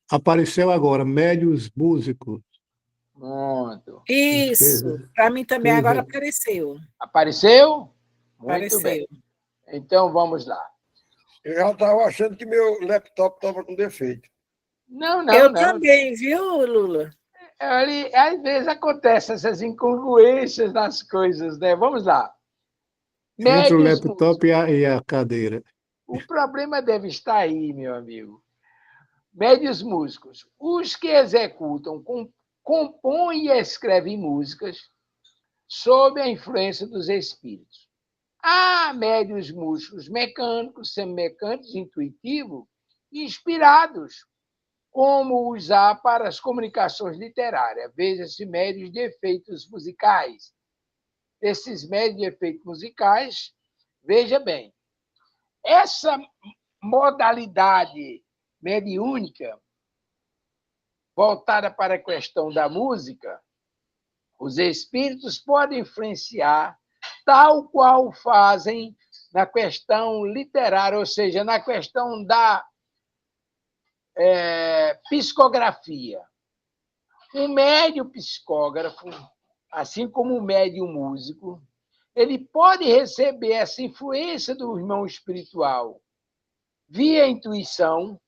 Apareceu agora, médios músicos. Pronto. Isso, para mim também agora apareceu. Apareceu? Muito Apareceu. bem. Então, vamos lá. Eu já estava achando que meu laptop estava com defeito. Não. Eu também, viu, Lula? Às vezes acontecem essas incongruências nas coisas, né? Vamos lá. Entre o laptop e a cadeira. O problema deve estar aí, meu amigo. Médios músicos. Os que executam, compõem e escrevem músicas sob a influência dos espíritos. Há médios músicos mecânicos, semimecânicos, intuitivos, inspirados, como usar para as comunicações literárias. Veja-se médios de efeitos musicais. Esses médios de efeitos musicais, veja bem, essa modalidade mediúnica voltada para a questão da música, os espíritos podem influenciar tal qual fazem na questão literária, ou seja, na questão da psicografia. Um médium psicógrafo, assim como um médium músico, ele pode receber essa influência do irmão espiritual via intuição,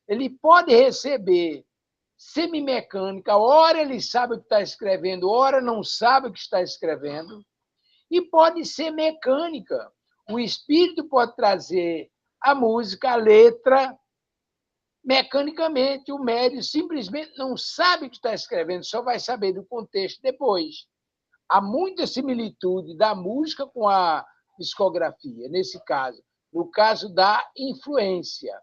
ele pode receber semimecânica, ora ele sabe o que está escrevendo, ora não sabe o que está escrevendo, e pode ser mecânica. O espírito pode trazer a música, a letra, mecanicamente. O médium simplesmente não sabe o que está escrevendo, só vai saber do contexto depois. Há muita similitude da música com a psicografia, nesse caso, no caso da influência.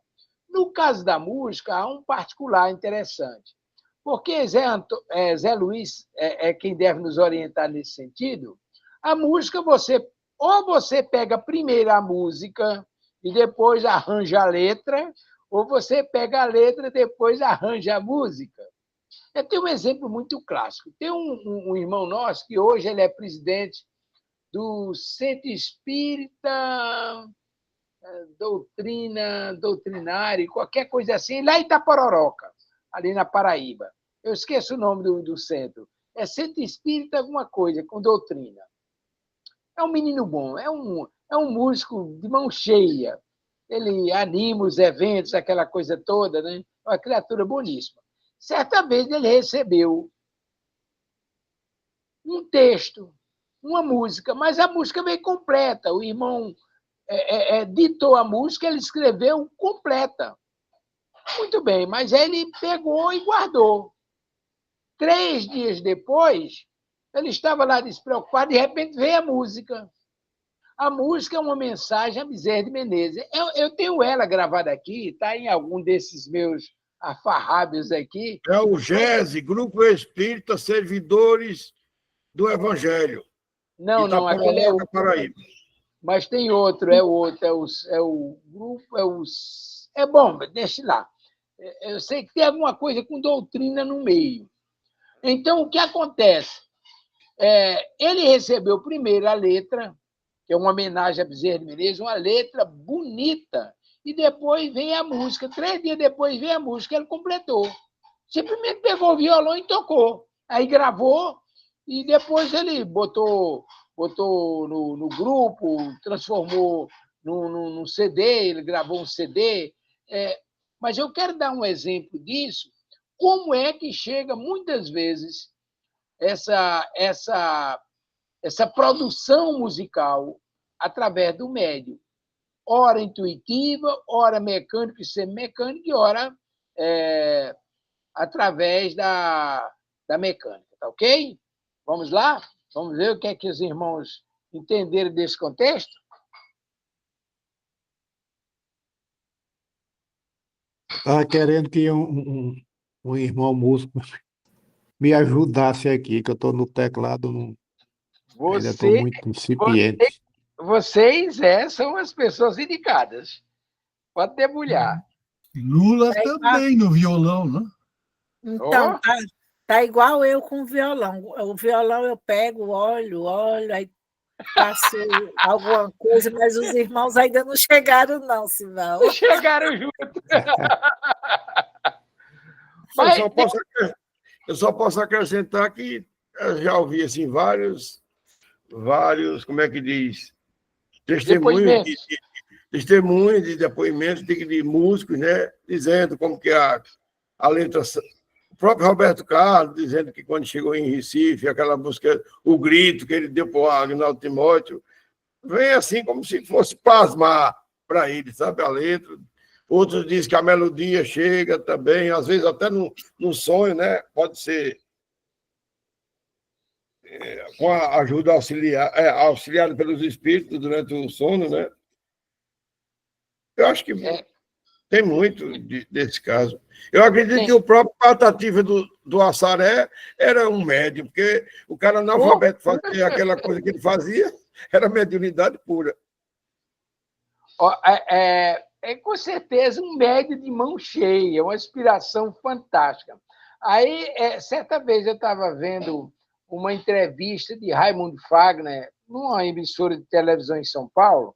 No caso da música, há um particular interessante, porque Zé Luiz é quem deve nos orientar nesse sentido. A música, você pega primeiro a música e depois arranja a letra, ou você pega a letra e depois arranja a música. Eu tenho um exemplo muito clássico. Tem um irmão nosso que hoje ele é presidente do Centro Espírita Doutrinário, qualquer coisa assim, lá em Itapororoca, ali na Paraíba. Eu esqueço o nome do centro. É Centro Espírita alguma coisa, com doutrina. É um menino bom, é um músico de mão cheia. Ele anima os eventos, aquela coisa toda, né? É uma criatura boníssima. Certa vez ele recebeu um texto, uma música, mas a música veio completa. O irmão ditou a música, ele escreveu completa. Muito bem, mas ele pegou e guardou. 3 dias depois, ele estava lá despreocupado, de repente veio a música. A música é uma mensagem a Bezerra de Menezes. Eu tenho ela gravada aqui, está em algum desses meus afarrábios aqui. É o GESE, Grupo Espírita Servidores do Evangelho. Não, aquele é o... Paraíba. mas tem outro, é o grupo, é bom, deixa lá. Eu sei que tem alguma coisa com doutrina no meio. Então, o que acontece? Ele recebeu primeiro a letra, que é uma homenagem a Bezerra de Menezes, uma letra bonita, e depois vem a música. 3 dias depois vem a música, ele completou. Simplesmente pegou o violão e tocou. Aí gravou, e depois ele botou no grupo, transformou num CD, ele gravou um CD. Mas eu quero dar um exemplo disso, como é que chega muitas vezes essa produção musical através do médium, ora intuitiva, ora mecânica e semimecânica, e ora através da mecânica, tá ok? Vamos lá? Vamos ver o que é que os irmãos entenderam desse contexto? Estava querendo que um irmão músico me ajudasse aqui, que eu estou no teclado, ainda estou Você, muito incipiente. vocês são as pessoas indicadas. Pode debulhar. Lula também no violão, né? Então, tá igual eu com o violão. O violão eu pego, olho, aí faço alguma coisa, mas os irmãos ainda não chegaram, não, Simão. Não chegaram juntos. Eu só posso acrescentar que eu já ouvi assim, vários, como é que diz? Testemunhos de depoimentos de músicos, né? Dizendo como que a letra. O próprio Roberto Carlos dizendo que quando chegou em Recife, aquela música, o grito que ele deu para o Agnaldo Timóteo, vem assim como se fosse pasmar para ele, sabe, a letra. Outros dizem que a melodia chega também, às vezes até no sonho, né? Pode ser com a ajuda auxiliada pelos espíritos durante o sono, né? Eu acho que tem muito desse caso. Eu acredito que o próprio Patativa do Assaré era um médium, porque o cara analfabeto fazia aquela coisa que ele fazia, era mediunidade pura. Com certeza um médium de mão cheia, uma inspiração fantástica. Aí, certa vez eu estava vendo uma entrevista de Raimundo Fagner numa emissora de televisão em São Paulo,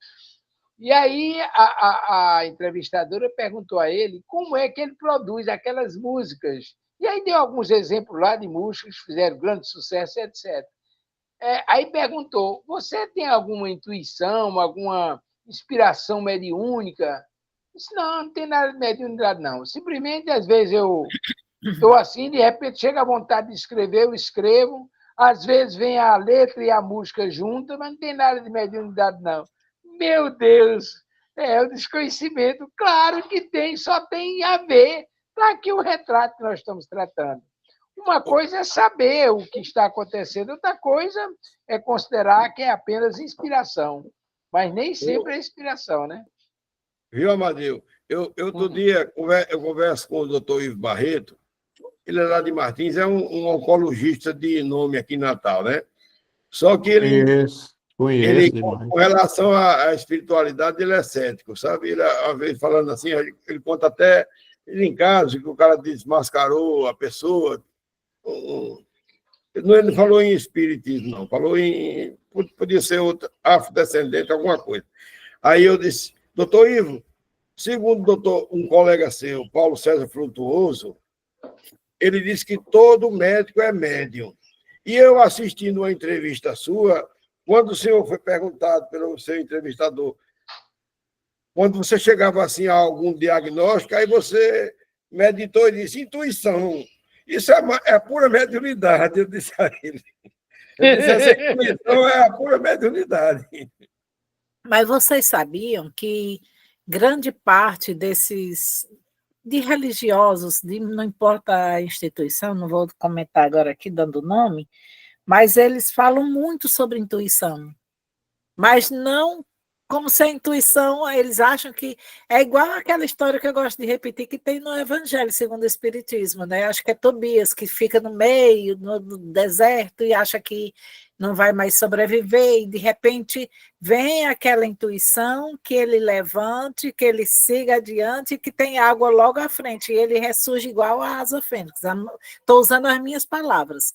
e aí a entrevistadora perguntou a ele como é que ele produz aquelas músicas. E aí deu alguns exemplos lá de músicos que fizeram grande sucesso, etc. Aí perguntou, você tem alguma intuição, alguma inspiração mediúnica? Disse, não tem nada de mediunidade, não. Simplesmente, às vezes, eu estou assim, de repente chega a vontade de escrever, eu escrevo. Às vezes vem a letra e a música juntas, mas não tem nada de mediunidade, não. Meu Deus, o desconhecimento. Claro que tem, só tem a ver para aqui o retrato que nós estamos tratando. Uma coisa é saber o que está acontecendo, outra coisa é considerar que é apenas inspiração. Mas nem sempre é inspiração, né? Viu, Amadeu? Outro dia eu converso com o doutor Ivo Barreto, ele é lá de Martins, é um oncologista de nome aqui em Natal, né? Só que Conheço demais. Com relação à espiritualidade, ele é cético, sabe? Ele, às vezes, falando assim, ele conta até ele em casos que o cara desmascarou a pessoa. Ele não falou em espiritismo, não. Falou em... Podia ser outro afrodescendente, alguma coisa. Aí eu disse, doutor Ivo, segundo um colega seu, Paulo César Frutuoso, ele disse que todo médico é médium. E eu, assistindo uma entrevista sua, quando o senhor foi perguntado pelo seu entrevistador, quando você chegava assim a algum diagnóstico, aí você meditou e disse, intuição. Isso é pura mediunidade, eu disse a ele. Eu disse, essa intuição é a pura mediunidade. Mas vocês sabiam que grande parte de religiosos, não importa a instituição, não vou comentar agora aqui dando nome, mas eles falam muito sobre intuição, mas não como se a intuição, eles acham que é igual aquela história que eu gosto de repetir, que tem no Evangelho segundo o Espiritismo, né? Acho que é Tobias, que fica no meio, no deserto, e acha que não vai mais sobreviver, e de repente vem aquela intuição que ele levante, que ele siga adiante, que tem água logo à frente, e ele ressurge igual a asa fênix. Estou usando as minhas palavras.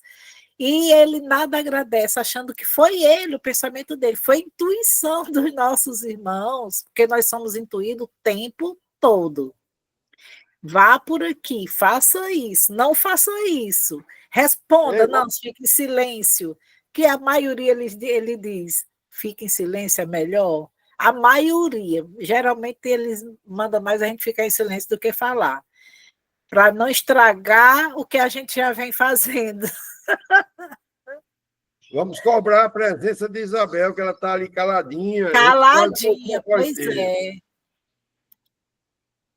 E ele nada agradece, achando que foi ele, o pensamento dele, foi a intuição dos nossos irmãos, porque nós somos intuídos o tempo todo. Vá por aqui, faça isso, não faça isso, responda, não, fique em silêncio, que a maioria ele diz, fique em silêncio é melhor. A maioria, geralmente eles mandam mais a gente ficar em silêncio do que falar, para não estragar o que a gente já vem fazendo. Vamos cobrar a presença de Isabel, que ela está ali caladinha. Caladinha, pois é.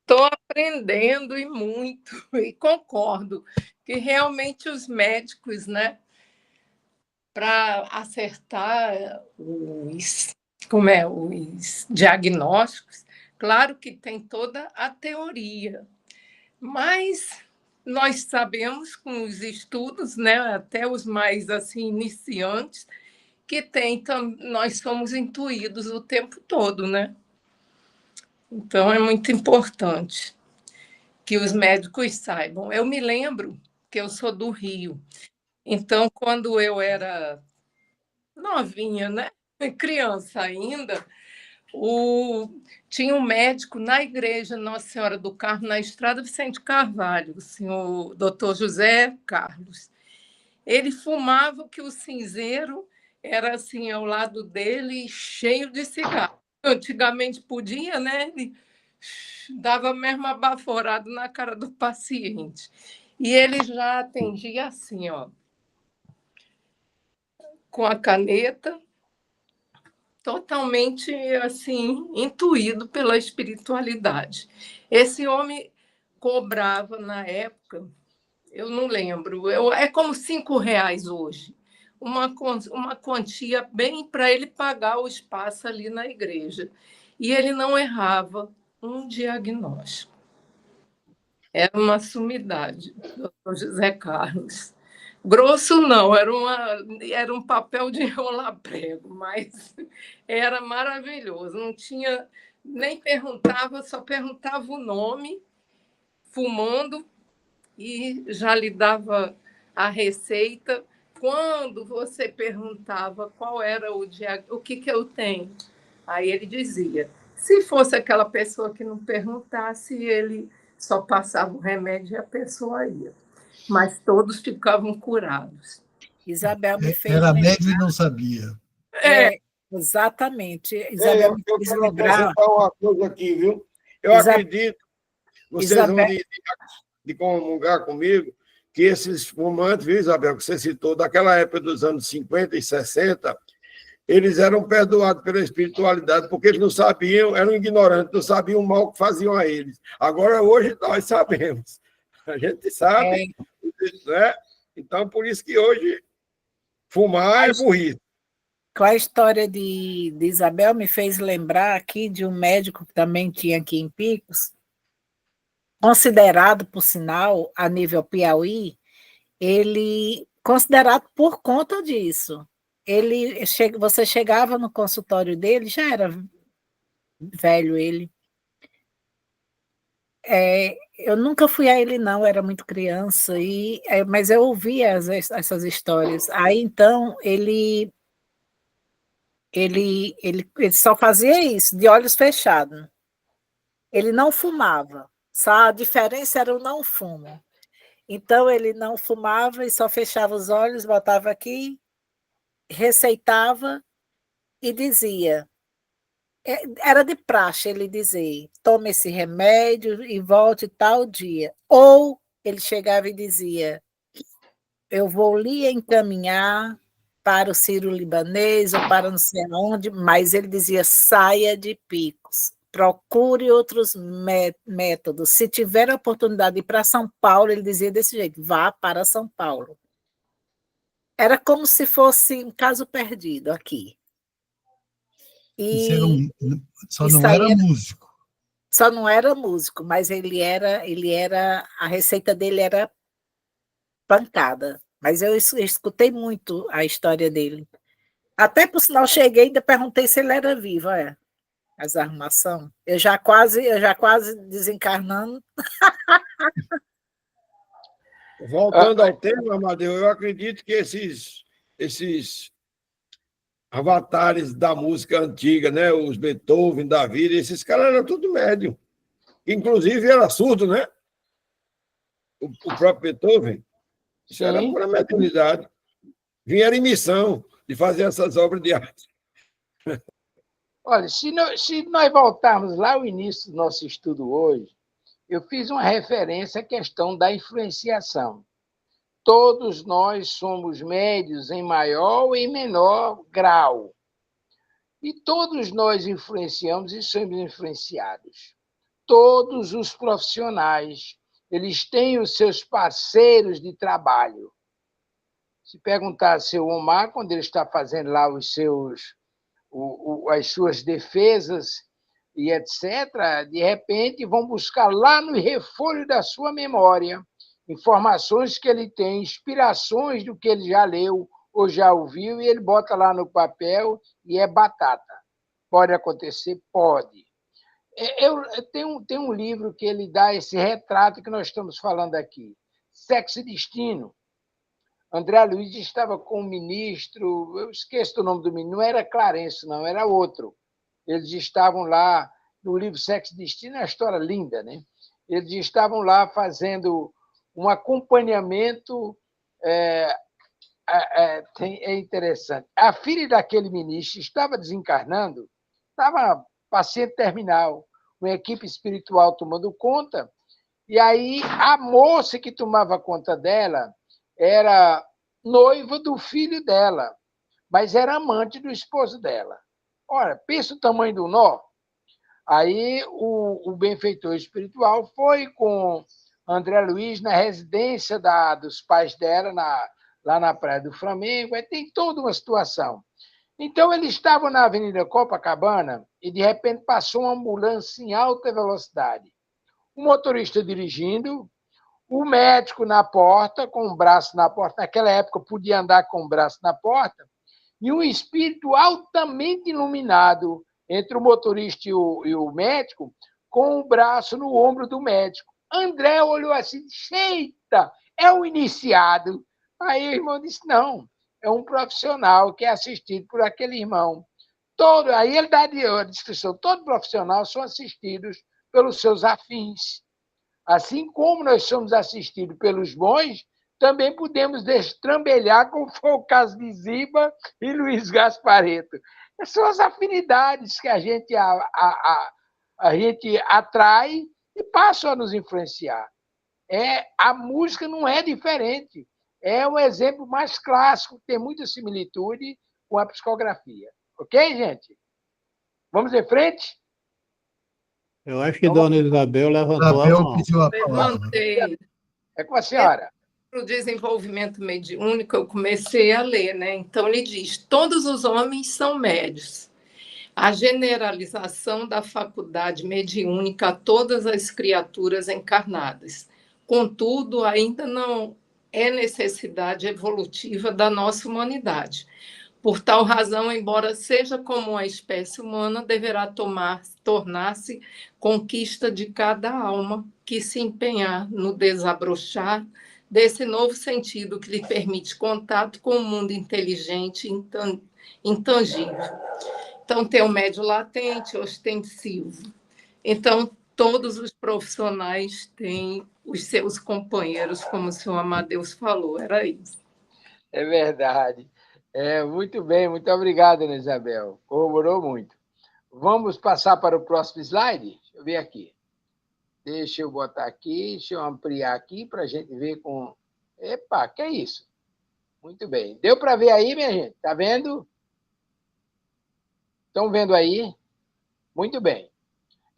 Estou aprendendo e muito, e concordo que realmente os médicos, né, para acertar os diagnósticos, claro que tem toda a teoria, mas nós sabemos com os estudos, né, até os mais assim iniciantes, que nós somos intuídos o tempo todo, né? Então é muito importante que os médicos saibam. Eu me lembro que eu sou do Rio, então quando eu era novinha, né, criança ainda, tinha um médico na igreja Nossa Senhora do Carmo, na Estrada Vicente Carvalho, o senhor Dr. José Carlos. Ele fumava que o cinzeiro era assim ao lado dele, cheio de cigarro. Antigamente podia, né? Ele dava mesmo abaforado na cara do paciente. E ele já atendia assim, ó, com a caneta, totalmente assim intuído pela espiritualidade. Esse homem cobrava na época, eu não lembro, é como R$ 5 hoje, uma quantia bem para ele pagar o espaço ali na igreja. E ele não errava um diagnóstico. Era uma sumidade, doutor José Carlos. Grosso não, era um papel de enrolar prego, mas era maravilhoso. Não tinha, nem perguntava, só perguntava o nome, fumando, e já lhe dava a receita. Quando você perguntava qual era o que eu tenho, aí ele dizia. Se fosse aquela pessoa que não perguntasse, ele só passava o remédio e a pessoa ia. Mas todos ficavam curados. Isabel me fez Era lembrar. médio e não sabia. Exatamente. Isabel me Eu fez quero lembrar. acrescentar uma coisa aqui, viu? Eu acredito, vocês vão de comungar comigo, que esses fumantes, viu, Isabel, que você citou, daquela época dos anos 50 e 60, eles eram perdoados pela espiritualidade, porque eles não sabiam, eram ignorantes, não sabiam o mal que faziam a eles. Agora, hoje, nós sabemos. A gente sabe, né? Então, por isso que hoje fumar é burrice. Com a história de Isabel me fez lembrar aqui de um médico que também tinha aqui em Picos, considerado, por sinal, a nível Piauí, ele considerado por conta disso. Você chegava no consultório dele, já era velho ele. Eu nunca fui a ele, não, era muito criança, mas eu ouvia essas histórias. Aí, então, ele só fazia isso, de olhos fechados. Ele não fumava. Só a diferença era o não fumo. Então, ele não fumava e só fechava os olhos, botava aqui, receitava e dizia. Era de praxe ele dizer, tome esse remédio e volte tal dia. Ou ele chegava e dizia, eu vou lhe encaminhar para o Sírio-Libanês ou para não sei onde, mas ele dizia, saia de Picos, procure outros métodos. Se tiver a oportunidade de ir para São Paulo, ele dizia desse jeito, vá para São Paulo. Era como se fosse um caso perdido aqui. Isso só isso não aí era músico. só não era músico, mas a receita dele era pancada. Mas eu escutei muito a história dele. Até por sinal cheguei e ainda perguntei se ele era vivo, as armação. Eu já quase desencarnando. Voltando ao tema, Amadeu, eu acredito que esses avatares da música antiga, né? Os Beethoven da vida, esses caras eram tudo médium. Inclusive era surdo, né? O próprio Beethoven. Isso era Sim. pura mediunidade. Vieram em missão de fazer essas obras de arte. Olha, se nós voltarmos lá ao início do nosso estudo hoje, eu fiz uma referência à questão da influenciação. Todos nós somos médios em maior ou em menor grau. E todos nós influenciamos e somos influenciados. Todos os profissionais, eles têm os seus parceiros de trabalho. Se perguntar se o Omar, quando ele está fazendo lá as suas defesas e etc., de repente vão buscar lá no refolho da sua memória informações que ele tem, inspirações do que ele já leu ou já ouviu, e ele bota lá no papel e é batata. Pode acontecer? Pode. Eu tenho um livro que ele dá esse retrato que nós estamos falando aqui, Sexo e Destino. André Luiz estava com um ministro, eu esqueço o nome do ministro, não era Clarence, não, era outro. Eles estavam lá, no livro Sexo e Destino, é uma história linda, né? Eles estavam lá fazendo um acompanhamento, é interessante. A filha daquele ministro estava desencarnando, estava paciente terminal, uma equipe espiritual tomando conta, e aí a moça que tomava conta dela era noiva do filho dela, mas era amante do esposo dela. Ora, pensa o tamanho do nó. Aí o benfeitor espiritual foi com André Luiz na residência dos pais dela, lá na Praia do Flamengo. Aí tem toda uma situação. Então, eles estavam na Avenida Copacabana e, de repente, passou uma ambulância em alta velocidade. O motorista dirigindo, o médico na porta, com o braço na porta. Naquela época, podia andar com o braço na porta. E um espírito altamente iluminado entre o motorista e o médico, com o braço no ombro do médico. André olhou assim, eita, é o iniciado. Aí o irmão disse, não, é um profissional que é assistido por aquele irmão. Aí ele dá a descrição, todo profissional são assistidos pelos seus afins. Assim como nós somos assistidos pelos bons, também podemos destrambelhar, como foi o caso de Ziba e Luiz Gasparetto. São as afinidades que a gente atrai e passam a nos influenciar. A música não é diferente. É um exemplo mais clássico, tem muita similitude com a psicografia. Ok, gente? Vamos em frente? Eu acho que Dona Isabel levantou a Isabel mão. pediu a palavra. Levantei. É com a senhora. Para o desenvolvimento mediúnico, eu comecei a ler, né? Então, ele diz: todos os homens são médios. A generalização da faculdade mediúnica a todas as criaturas encarnadas. Contudo, ainda não é necessidade evolutiva da nossa humanidade. Por tal razão, embora seja como a espécie humana, deverá tornar-se conquista de cada alma que se empenhar no desabrochar desse novo sentido que lhe permite contato com o mundo inteligente e intangível. Então, tem o médio latente, ostensivo. Então, todos os profissionais têm os seus companheiros, como o senhor Amadeus falou, era isso. É verdade. Muito bem, muito obrigado, Ana Isabel. Corroborou muito. Vamos passar para o próximo slide? Deixa eu ver aqui. Deixa eu botar aqui, deixa eu ampliar aqui para a gente ver com... Epa, que é isso? Muito bem. Deu para ver aí, minha gente? Está vendo? Estão vendo aí? Muito bem.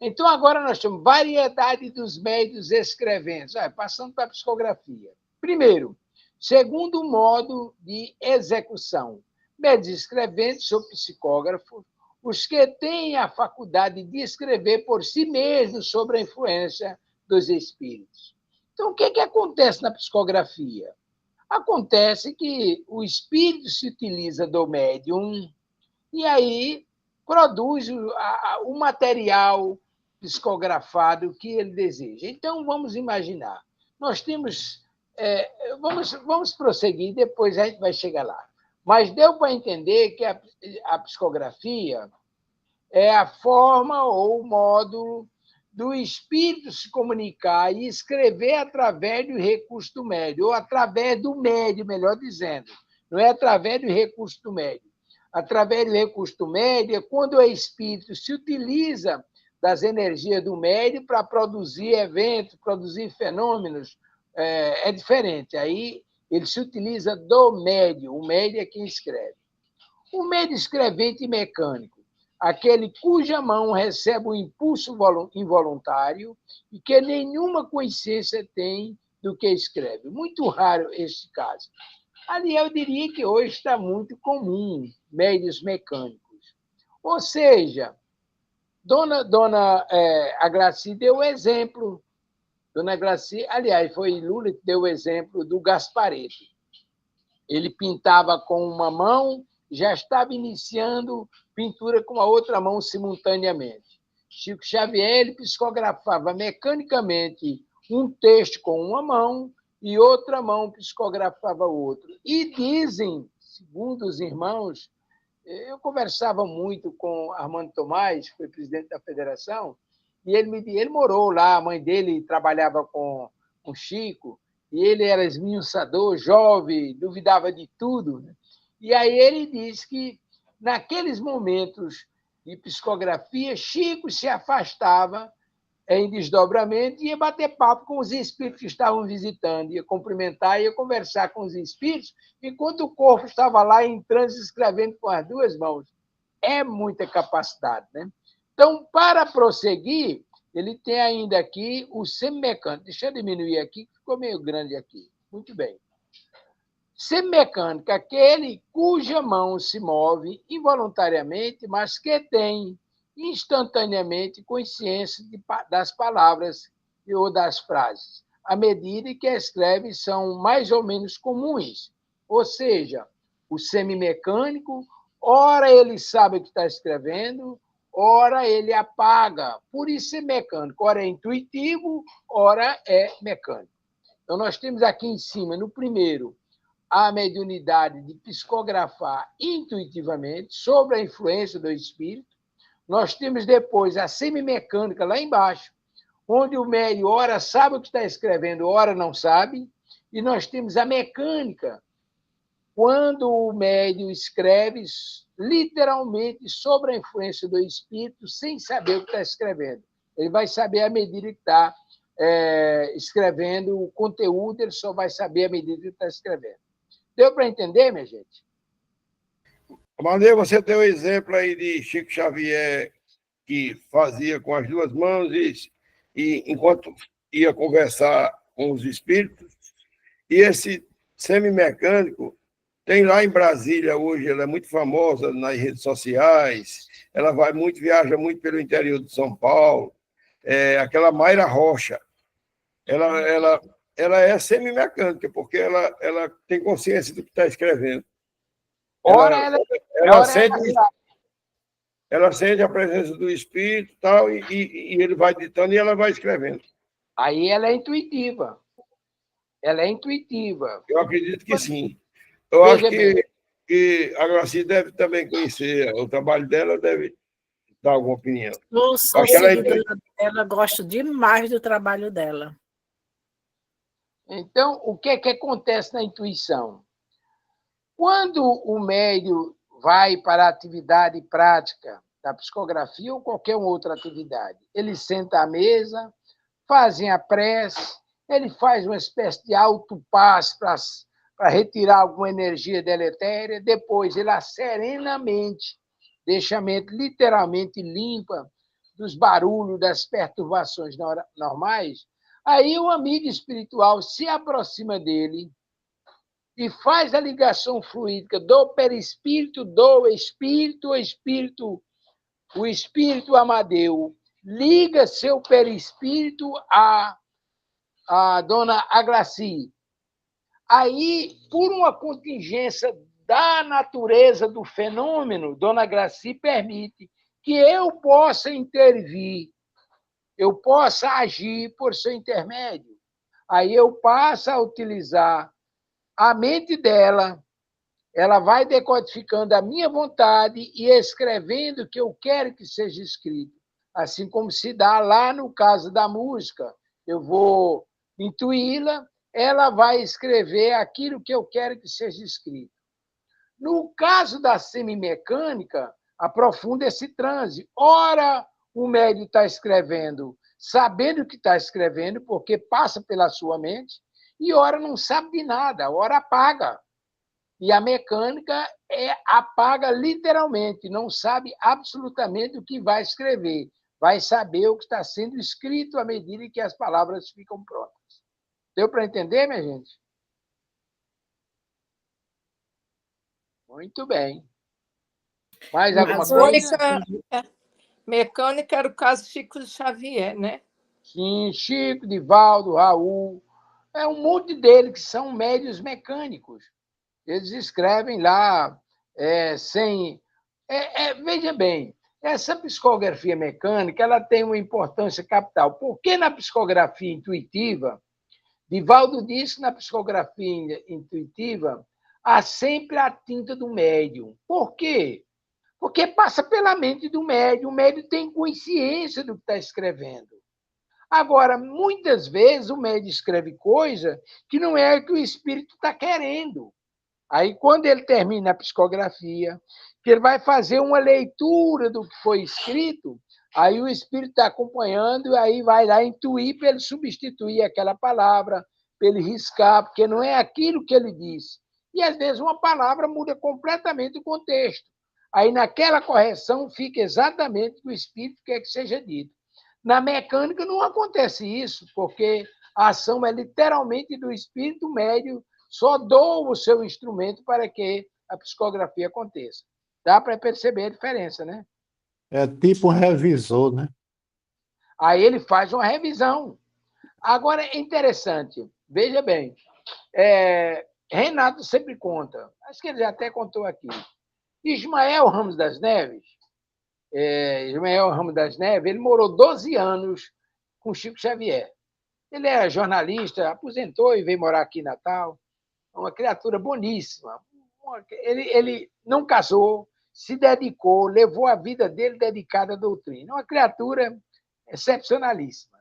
Então, agora nós temos variedade dos médios escreventes. Passando para a psicografia. Primeiro, segundo modo de execução. Médios escreventes ou psicógrafos os que têm a faculdade de escrever por si mesmos sobre a influência dos espíritos. Então, o que acontece na psicografia? Acontece que o espírito se utiliza do médium e aí produz o material psicografado que ele deseja. Então, vamos imaginar. Nós temos... vamos prosseguir, depois a gente vai chegar lá. Mas deu para entender que a psicografia é a forma ou o modo do espírito se comunicar e escrever através do recurso do médium, ou através do médium, melhor dizendo. Não é através do recurso do médium. Através do recurso do médium é quando o espírito se utiliza das energias do médium para produzir eventos, produzir fenômenos, é diferente. Aí ele se utiliza do médium, o médium é quem escreve. O médium escrevente e mecânico, aquele cuja mão recebe o impulso involuntário e que nenhuma consciência tem do que escreve. Muito raro este caso. Ali eu diria que hoje está muito comum médiuns mecânicos. Ou seja, Dona Agraci deu o exemplo. Dona Agraci, aliás, foi Lula que deu o exemplo do Gasparetto. Ele pintava com uma mão, já estava iniciando pintura com a outra mão simultaneamente. Chico Xavier ele psicografava mecanicamente um texto com uma mão e outra mão psicografava outro. E dizem, segundo os irmãos, eu conversava muito com Armando Tomás, que foi presidente da federação, e ele morou lá, a mãe dele trabalhava com Chico, e ele era esmiuçador, jovem, duvidava de tudo. Né? E aí ele diz que, naqueles momentos de psicografia, Chico se afastava em desdobramento e ia bater papo com os espíritos que estavam visitando, ia cumprimentar, ia conversar com os espíritos, enquanto o corpo estava lá em transe escrevendo com as duas mãos. É muita capacidade, né? Então, para prosseguir, ele tem ainda aqui o semimecânico. Deixa eu diminuir aqui, que ficou meio grande aqui. Muito bem. Semimecânico, aquele cuja mão se move involuntariamente, mas que tem instantaneamente consciência das palavras ou das frases, à medida que escreve são mais ou menos comuns. Ou seja, o semimecânico, ora ele sabe o que está escrevendo, ora ele apaga. Por isso é mecânico. Ora é intuitivo, ora é mecânico. Então, nós temos aqui em cima, no primeiro, a mediunidade de psicografar intuitivamente sobre a influência do espírito. Nós temos depois a semimecânica lá embaixo, onde o médium ora sabe o que está escrevendo, ora não sabe. E nós temos a mecânica, quando o médium escreve literalmente sobre a influência do espírito, sem saber o que está escrevendo. Ele vai saber à medida que está escrevendo o conteúdo, ele só vai saber à medida que está escrevendo. Deu para entender, minha gente? Maneiro, você deu o exemplo aí de Chico Xavier, que fazia com as duas mãos e enquanto ia conversar com os espíritos. E esse semimecânico tem lá em Brasília hoje, ela é muito famosa nas redes sociais, ela viaja muito pelo interior de São Paulo, aquela Mayra Rocha, ela é semimecânica, porque ela tem consciência do que está escrevendo. Ela sente a presença do espírito tal, e ele vai ditando e ela vai escrevendo. Aí ela é intuitiva. Ela é intuitiva. Eu acredito que sim. Eu acho que a Graci deve também conhecer o trabalho dela, deve dar alguma opinião. Eu sou seguidora dela, gosto demais do trabalho dela. Então, o que acontece na intuição? Quando o médium vai para a atividade prática da psicografia ou qualquer outra atividade, ele senta à mesa, fazem a prece, ele faz uma espécie de autopasse para retirar alguma energia deletéria, depois ele serenamente deixa a mente literalmente limpa dos barulhos, das perturbações normais, aí o amigo espiritual se aproxima dele e faz a ligação fluídica do perispírito, do espírito, o espírito o espírito Amadeu liga seu perispírito a dona Agraci. Aí, por uma contingência da natureza do fenômeno, dona Graci permite que eu possa intervir, eu possa agir por seu intermédio. Aí eu passo a utilizar a mente dela, ela vai decodificando a minha vontade e escrevendo o que eu quero que seja escrito. Assim como se dá lá no caso da música. Eu vou intuí-la, ela vai escrever aquilo que eu quero que seja escrito. No caso da semimecânica, aprofunda esse transe. Ora, o médium está escrevendo, sabendo o que está escrevendo, porque passa pela sua mente, e ora não sabe de nada, ora apaga. E a mecânica apaga literalmente, não sabe absolutamente o que vai escrever. Vai saber o que está sendo escrito à medida que as palavras ficam prontas. Deu para entender, minha gente? Muito bem. Mais alguma coisa? Mecânica era o caso Chico Xavier, né? Sim, Chico, Divaldo, Raul. É um monte deles que são médios mecânicos. Eles escrevem lá sem... veja bem, essa psicografia mecânica ela tem uma importância capital. Porque na psicografia intuitiva, Divaldo disse que na psicografia intuitiva há sempre a tinta do médium. Por quê? Porque passa pela mente do médium, o médium tem consciência do que está escrevendo. Agora, muitas vezes o médium escreve coisa que não é o que o espírito está querendo. Aí, quando ele termina a psicografia, que ele vai fazer uma leitura do que foi escrito, aí o espírito está acompanhando e aí vai lá intuir para ele substituir aquela palavra, para ele riscar, porque não é aquilo que ele disse. E, às vezes, uma palavra muda completamente o contexto. Aí, naquela correção, fica exatamente o que o espírito quer que seja dito. Na mecânica, não acontece isso, porque a ação é literalmente do espírito médio, só doa o seu instrumento para que a psicografia aconteça. Dá para perceber a diferença, né? É tipo um revisor, né? Aí ele faz uma revisão. Agora, é interessante, veja bem, Renato sempre conta, acho que ele já até contou aqui, Ismael Ramos das Neves, ele morou 12 anos com Chico Xavier. Ele era jornalista, aposentou e veio morar aqui em Natal. Uma criatura boníssima. Ele não casou, se dedicou, levou a vida dele dedicada à doutrina. Uma criatura excepcionalíssima.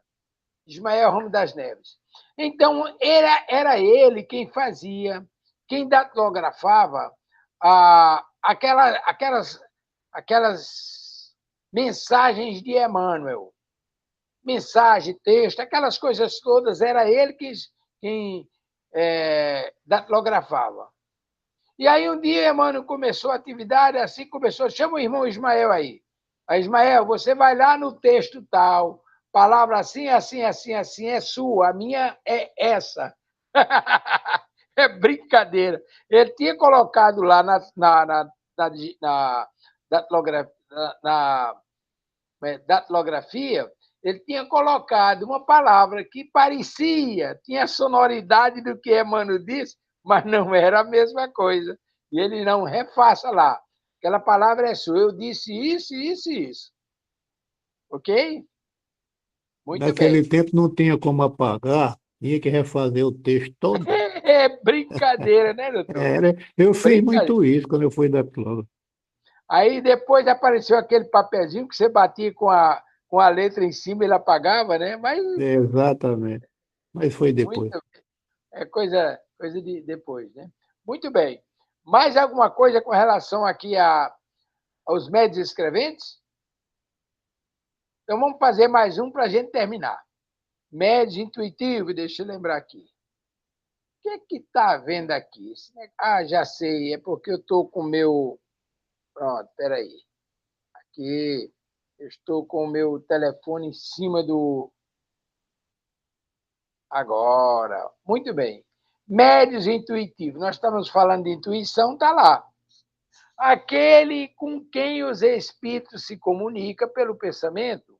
Ismael Ramos das Neves. Então, era ele quem fazia, quem datilografava aquelas mensagens de Emmanuel. Mensagem, texto, aquelas coisas todas, era ele quem datilografava. E aí, um dia, Emmanuel começou a atividade, assim começou, chama o irmão Ismael aí. Aí, Ismael, você vai lá no texto tal, palavra assim, assim, assim, assim, é sua, a minha é essa. É brincadeira. Ele tinha colocado lá na datilografia, ele tinha colocado uma palavra que parecia, tinha a sonoridade do que Emmanuel disse, mas não era a mesma coisa. E ele não refaça lá. Aquela palavra é sua. Eu disse isso, isso e isso. Ok? Muito Naquele bem. tempo não tinha como apagar, tinha que refazer o texto todo. É brincadeira, né, doutor? Eu fiz muito isso quando eu fui da Clóvis. Aí depois apareceu aquele papelzinho que você batia com a letra em cima e ele apagava, né? Mas Exatamente. Mas foi depois. muito, coisa de depois, né? Muito bem. Mais alguma coisa com relação aqui aos médios escreventes? Então vamos fazer mais um para a gente terminar. Médio intuitivo, deixa eu lembrar aqui. O que está havendo aqui? Já sei, é porque eu estou com o meu... Pronto, peraí. Aqui, eu estou com o meu telefone em cima do... Agora, muito bem. Médios intuitivos. Nós estamos falando de intuição, está lá. aquele com quem os espíritos se comunicam pelo pensamento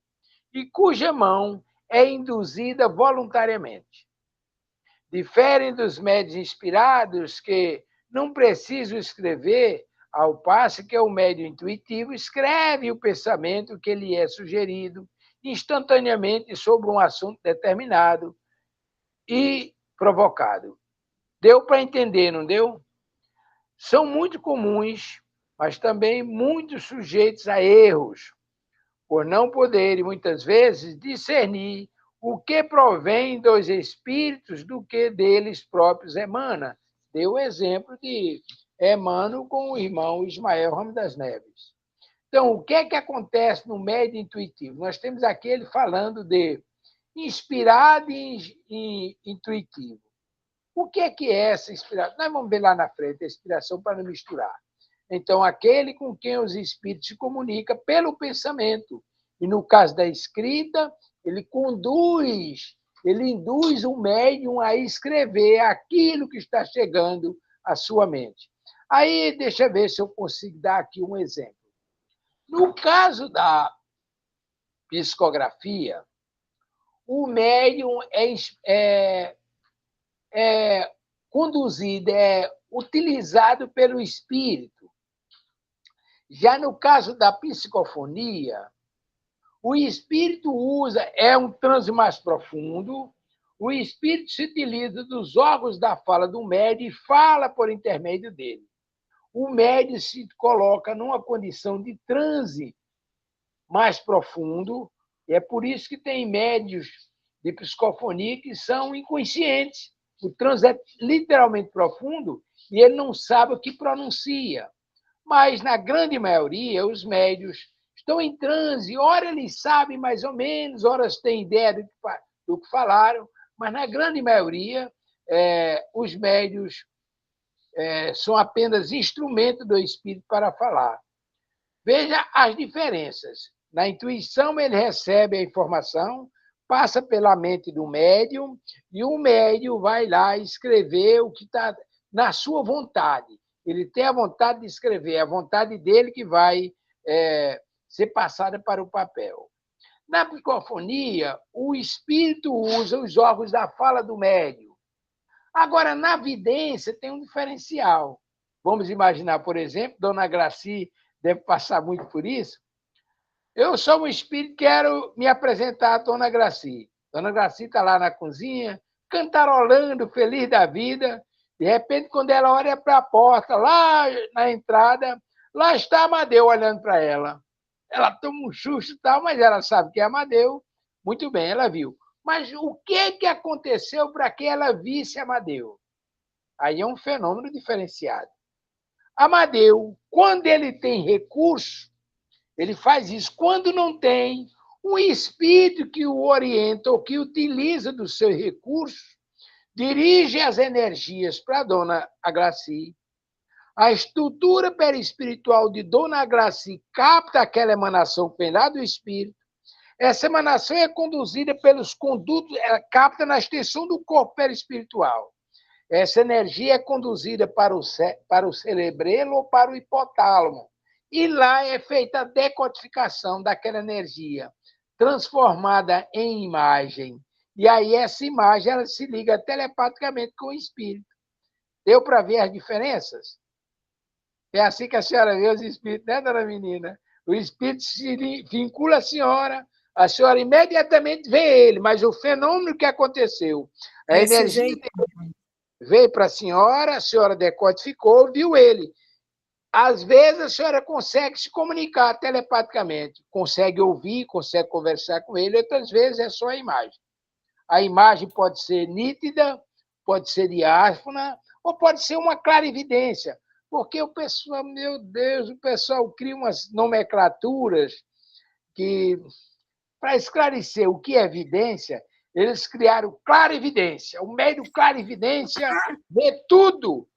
e cuja mão é induzida voluntariamente. Diferem dos médios inspirados que não precisam escrever, ao passo que o médio intuitivo escreve o pensamento que lhe é sugerido instantaneamente sobre um assunto determinado e provocado. Deu para entender, não deu? São muito comuns, mas também muito sujeitos a erros, por não poderem, muitas vezes, discernir o que provém dos espíritos do que deles próprios emana. Deu o exemplo de Emmanuel com o irmão Ismael Ramos das Neves. Então, o que é que acontece no médio intuitivo? Nós temos aqui ele falando de inspirado e intuitivo. O que é essa inspiração? Nós vamos ver lá na frente a inspiração para não misturar. Então, aquele com quem os espíritos se comunicam pelo pensamento. E no caso da escrita, ele induz o médium a escrever aquilo que está chegando à sua mente. Aí, deixa eu ver se eu consigo dar aqui um exemplo. No caso da psicografia, o médium é conduzido, é utilizado pelo espírito. Já no caso da psicofonia, o espírito é um transe mais profundo, o espírito se utiliza dos órgãos da fala do médium e fala por intermédio dele. O médium se coloca numa condição de transe mais profundo, e é por isso que tem médios de psicofonia que são inconscientes. O transe é literalmente profundo e ele não sabe o que pronuncia. Mas, na grande maioria, os estão em transe. Ora, eles sabem mais ou menos, ora têm ideia do que falaram, mas, na grande maioria, os médios são apenas instrumento do espírito para falar. Veja as diferenças. Na intuição, ele recebe a informação, passa pela mente do médium, e o médium vai lá escrever o que está na sua vontade. Ele tem a vontade de escrever, é a vontade dele que vai ser passada para o papel. Na psicofonia, o espírito usa os órgãos da fala do médium. Agora, na vidência, tem um diferencial. Vamos imaginar, por exemplo, Dona Graci deve passar muito por isso. Eu sou um espírito, quero me apresentar a Dona Graci. Dona Graci está lá na cozinha, cantarolando, feliz da vida. De repente, quando ela olha para a porta, lá na entrada, lá está Amadeu olhando para ela. Ela toma um susto e tal, mas ela sabe que é Amadeu. Muito bem, ela viu. Mas o que aconteceu para que ela visse Amadeu? Aí é um fenômeno diferenciado. Amadeu, quando ele tem recurso, ele faz isso. Quando não tem, um espírito que o orienta ou que utiliza do seu recurso, dirige as energias para a Dona Agraci. A estrutura perispiritual de Dona Agraci capta aquela emanação que vem lá do espírito. Essa emanação é conduzida pelos condutos, ela capta na extensão do corpo perispiritual. Essa energia é conduzida para o cerebelo ou para o hipotálamo. E lá é feita a decodificação daquela energia, transformada em imagem. E aí essa imagem ela se liga telepaticamente com o espírito. Deu para ver as diferenças? É assim que a senhora vê os espíritos, né, dona menina? O espírito se vincula à senhora imediatamente vê ele, mas o fenômeno que aconteceu, a energia veio para a senhora decodificou, viu ele. Às vezes a senhora consegue se comunicar telepaticamente, consegue ouvir, consegue conversar com ele, outras vezes é só a imagem. A imagem pode ser nítida, pode ser diáfana, ou pode ser uma clarividência, porque o pessoal, meu Deus, o pessoal cria umas nomenclaturas que, para esclarecer o que é evidência, eles criaram clarividência. O médium clarividência vê tudo.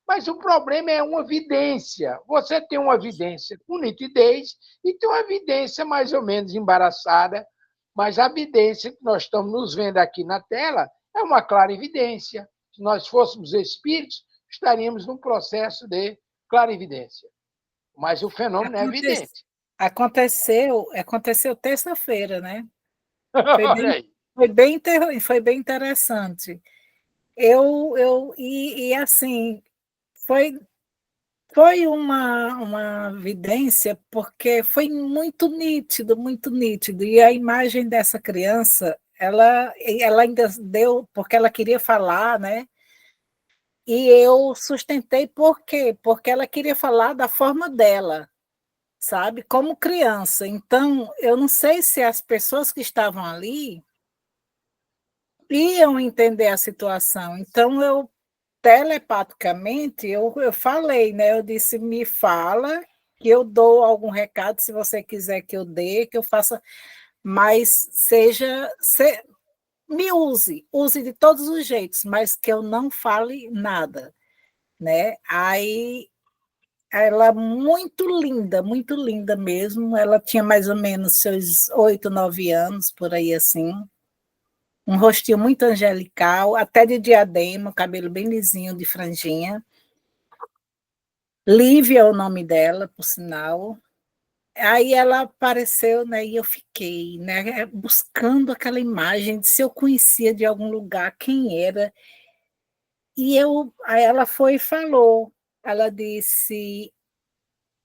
Mas o problema é uma vidência. Você tem uma vidência com nitidez e tem uma vidência mais ou menos embaraçada, mas a vidência que nós estamos nos vendo aqui na tela é uma clarividência. Se nós fôssemos espíritos, estaríamos num processo de clarividência. Mas o fenômeno é evidente. Aconteceu terça-feira, né? Foi Olha bem, aí. foi bem interessante. E assim, foi, foi uma vidência, porque foi muito nítido. E a imagem dessa criança, ela ainda deu, porque ela queria falar, né? E eu sustentei por quê? Porque ela queria falar da forma dela, sabe? Como criança. Então, eu não sei se as pessoas que estavam ali iam entender a situação. Então, eu telepaticamente, eu falei, né? Eu disse, me fala, que eu dou algum recado, se você quiser que eu dê, que eu faça, mas me use de todos os jeitos, mas que eu não fale nada, né? Aí ela muito linda mesmo. Ela tinha mais ou menos seus 8, 9 anos, por aí assim. Um rostinho muito angelical, até de diadema, cabelo bem lisinho, de franjinha. Lívia é o nome dela, por sinal. Aí ela apareceu, né, e eu fiquei, né, buscando aquela imagem de se eu conhecia de algum lugar quem era. Aí ela foi e falou. Ela disse: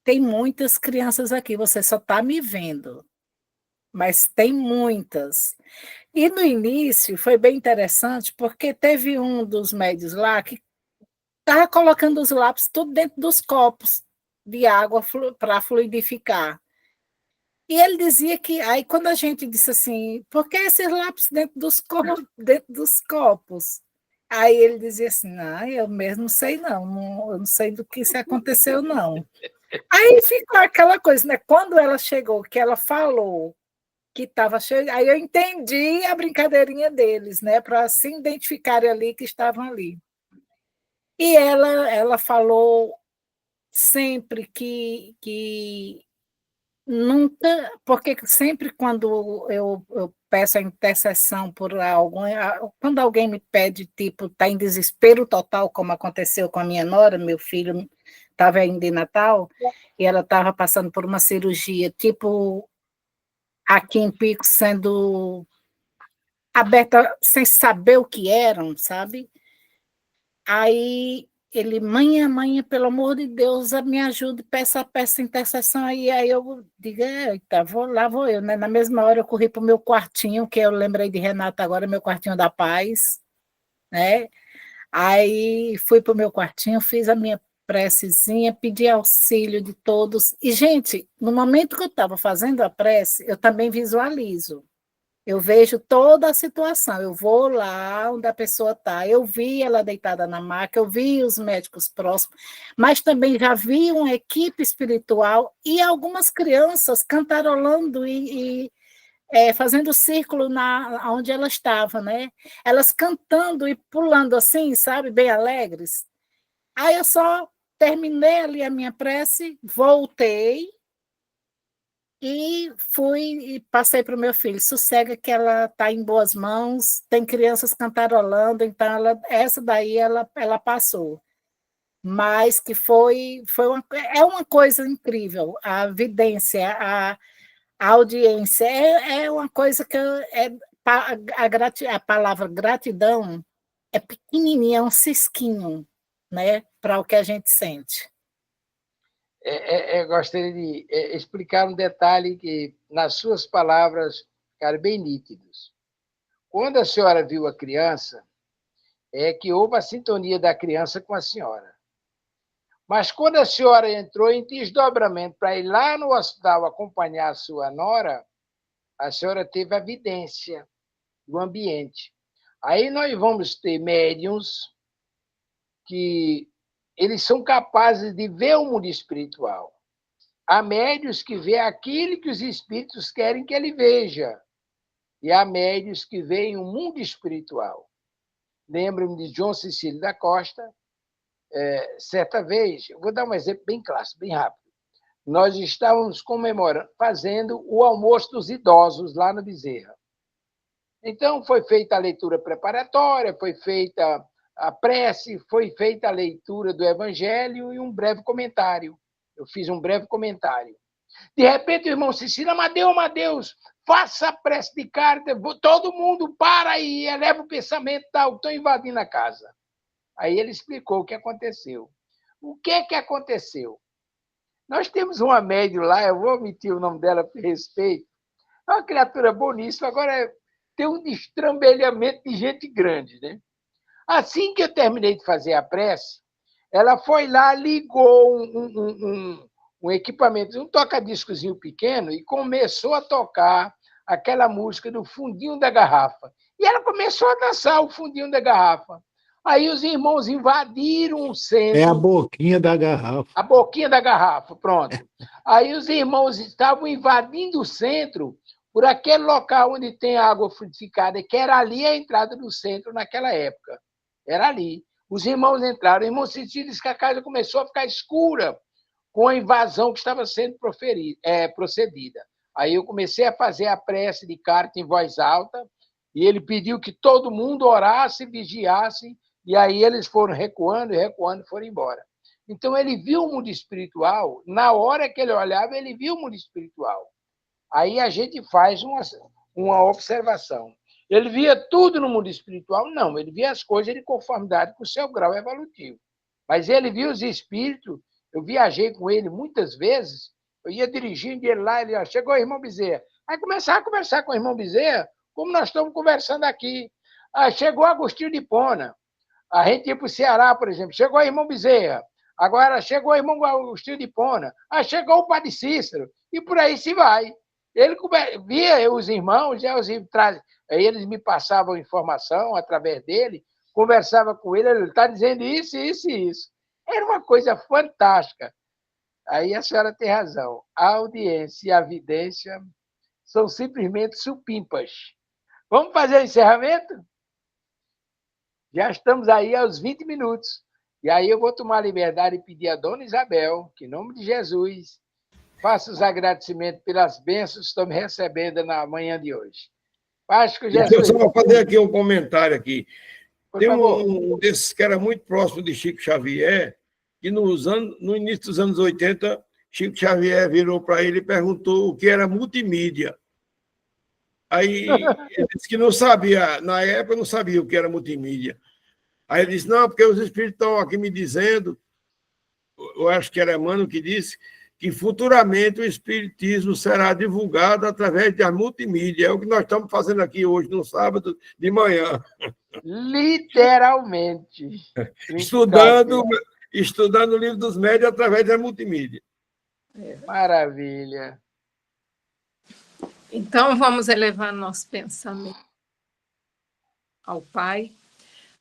tem muitas crianças aqui, você só está me vendo, mas tem muitas. E no início foi bem interessante, porque teve um dos médios lá que estava colocando os lápis tudo dentro dos copos de água para fluidificar. E ele dizia que, aí quando a gente disse assim, por que esses lápis dentro dos copos? Aí ele dizia assim, não, eu mesmo não sei não, eu não sei do que isso aconteceu não. Aí ficou aquela coisa, né? Quando ela chegou, que ela falou que estava cheio, aí eu entendi a brincadeirinha deles, né? Para se identificarem ali que estavam ali. E ela falou sempre que nunca, porque sempre quando eu peço a intercessão por algum, quando alguém me pede, tipo, está em desespero total, como aconteceu com a minha nora, meu filho estava ainda em Natal, e ela estava passando por uma cirurgia, tipo, aqui em Pico, sendo aberta sem saber o que eram, sabe? Aí ele, mãe, pelo amor de Deus, me ajude, peça intercessão aí eu digo, eita, lá vou eu, né? Na mesma hora eu corri para o meu quartinho, que eu lembrei de Renata agora, meu quartinho da paz, né? Aí fui para o meu quartinho, fiz a minha precezinha, pedi auxílio de todos. E, gente, no momento que eu estava fazendo a prece, eu também visualizo. Eu vejo toda a situação, eu vou lá onde a pessoa está, eu vi ela deitada na maca, eu vi os médicos próximos, mas também já vi uma equipe espiritual e algumas crianças cantarolando fazendo círculo onde ela estava, né? Elas cantando e pulando assim, sabe, bem alegres. Aí eu só terminei ali a minha prece, voltei, e fui e passei para o meu filho, sossega que ela está em boas mãos, tem crianças cantarolando, então essa daí ela passou. Mas que é uma coisa incrível, a vidência, a audiência, é uma coisa que a palavra gratidão é pequenininha, é um cisquinho, né, para o que a gente sente. Eu gostaria de explicar um detalhe que, nas suas palavras, ficaram bem nítidos. Quando a senhora viu a criança, é que houve a sintonia da criança com a senhora. Mas quando a senhora entrou em desdobramento para ir lá no hospital acompanhar a sua nora, a senhora teve a vidência do ambiente. Aí nós vamos ter médiums que eles são capazes de ver o mundo espiritual. Há médios que vê aquilo que os espíritos querem que ele veja. E há médios que veem o mundo espiritual. Lembro-me de João Cecílio da Costa, certa vez, eu vou dar um exemplo bem clássico, bem rápido. Nós estávamos fazendo o almoço dos idosos lá no Bezerra. Então, foi feita a leitura preparatória, foi feita a prece, foi feita a leitura do Evangelho e um breve comentário. Eu fiz um breve comentário. De repente, o irmão Cecília, Amadeus, faça a prece de carta, todo mundo para e eleva o pensamento, tal, estão invadindo a casa. Aí ele explicou o que aconteceu. O que aconteceu? Nós temos uma médium lá, eu vou omitir o nome dela por respeito, é uma criatura boníssima, agora tem um destrambelhamento de gente grande, né? Assim que eu terminei de fazer a prece, ela foi lá, ligou um equipamento, um toca-discozinho pequeno, e começou a tocar aquela música do Fundinho da Garrafa. E ela começou a dançar o Fundinho da Garrafa. Aí os irmãos invadiram o centro. É a boquinha da garrafa. A boquinha da garrafa, pronto. Aí os irmãos estavam invadindo o centro por aquele local onde tem água frutificada, que era ali a entrada do centro naquela época. Era ali. Os irmãos entraram. O irmão Cecília disse que a casa começou a ficar escura com a invasão que estava sendo procedida. Aí eu comecei a fazer a prece de carta em voz alta, e ele pediu que todo mundo orasse, vigiasse, e aí eles foram recuando e foram embora. Então, ele viu o mundo espiritual, na hora que ele olhava, ele viu o mundo espiritual. Aí a gente faz uma observação. Ele via tudo no mundo espiritual? Não, ele via as coisas de conformidade com o seu grau evolutivo. Mas ele via os espíritos, eu viajei com ele muitas vezes, eu ia dirigindo ele lá, ele chegou o irmão Bezerra. Aí começava a conversar com o irmão Bezerra, como nós estamos conversando aqui. Chegou Agostinho de Hipona. A gente ia para o Ceará, por exemplo. Chegou o irmão Bezerra. Agora chegou o irmão Agostinho de Hipona. Chegou o Padre Cícero. E por aí se vai. Ele via os irmãos, aí eles me passavam informação através dele, conversava com ele está dizendo isso, isso e isso. Era uma coisa fantástica. Aí a senhora tem razão. A audiência e a vidência são simplesmente supimpas. Vamos fazer o encerramento? Já estamos aí aos 20 minutos. E aí eu vou tomar a liberdade e pedir a Dona Isabel, que em nome de Jesus, faça os agradecimentos pelas bênçãos que estão me recebendo na manhã de hoje. Acho que Jesus... Deixa eu só fazer aqui um comentário aqui. Por Tem favor. um desses que era muito próximo de Chico Xavier, que no início dos anos 80, Chico Xavier virou para ele e perguntou o que era multimídia. Aí ele disse que não sabia, na época não sabia o que era multimídia. Aí ele disse, não, porque os espíritos estão aqui me dizendo, eu acho que era Emmanuel que disse, que futuramente o espiritismo será divulgado através da multimídia. É o que nós estamos fazendo aqui hoje, no sábado de manhã. Literalmente. Estudando o livro dos médios através da multimídia. Maravilha. Então, vamos elevar nosso pensamento ao Pai,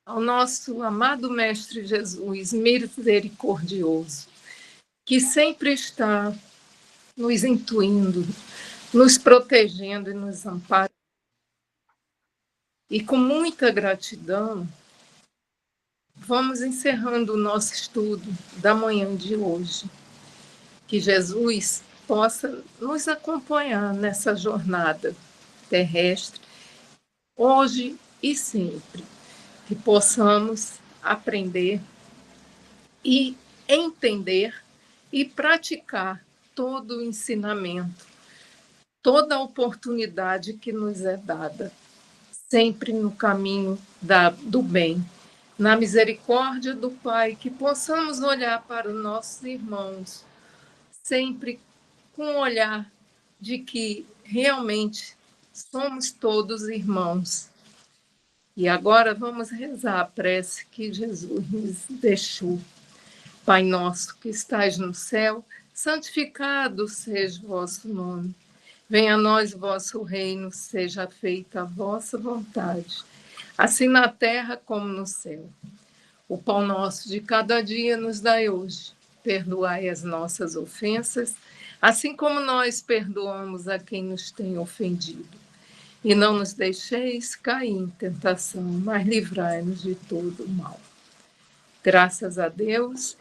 ao nosso amado Mestre Jesus, misericordioso, que sempre está nos intuindo, nos protegendo e nos amparando. E com muita gratidão, vamos encerrando o nosso estudo da manhã de hoje. Que Jesus possa nos acompanhar nessa jornada terrestre, hoje e sempre. Que possamos aprender e entender e praticar todo o ensinamento, toda a oportunidade que nos é dada, sempre no caminho do bem, na misericórdia do Pai, que possamos olhar para os nossos irmãos, sempre com o olhar de que realmente somos todos irmãos. E agora vamos rezar a prece que Jesus nos deixou. Pai nosso que estais no céu, santificado seja o vosso nome. Venha a nós o vosso reino, seja feita a vossa vontade, assim na terra como no céu. O pão nosso de cada dia nos dai hoje. Perdoai as nossas ofensas, assim como nós perdoamos a quem nos tem ofendido. E não nos deixeis cair em tentação, mas livrai-nos de todo o mal. Graças a Deus,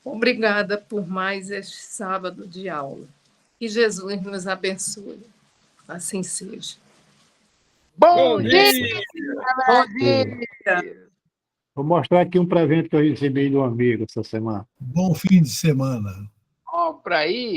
obrigada por mais este sábado de aula. Que Jesus nos abençoe. Assim seja. Bom dia! Bom dia! Vou mostrar aqui um presente que eu recebi de um amigo essa semana. Bom fim de semana. só para ir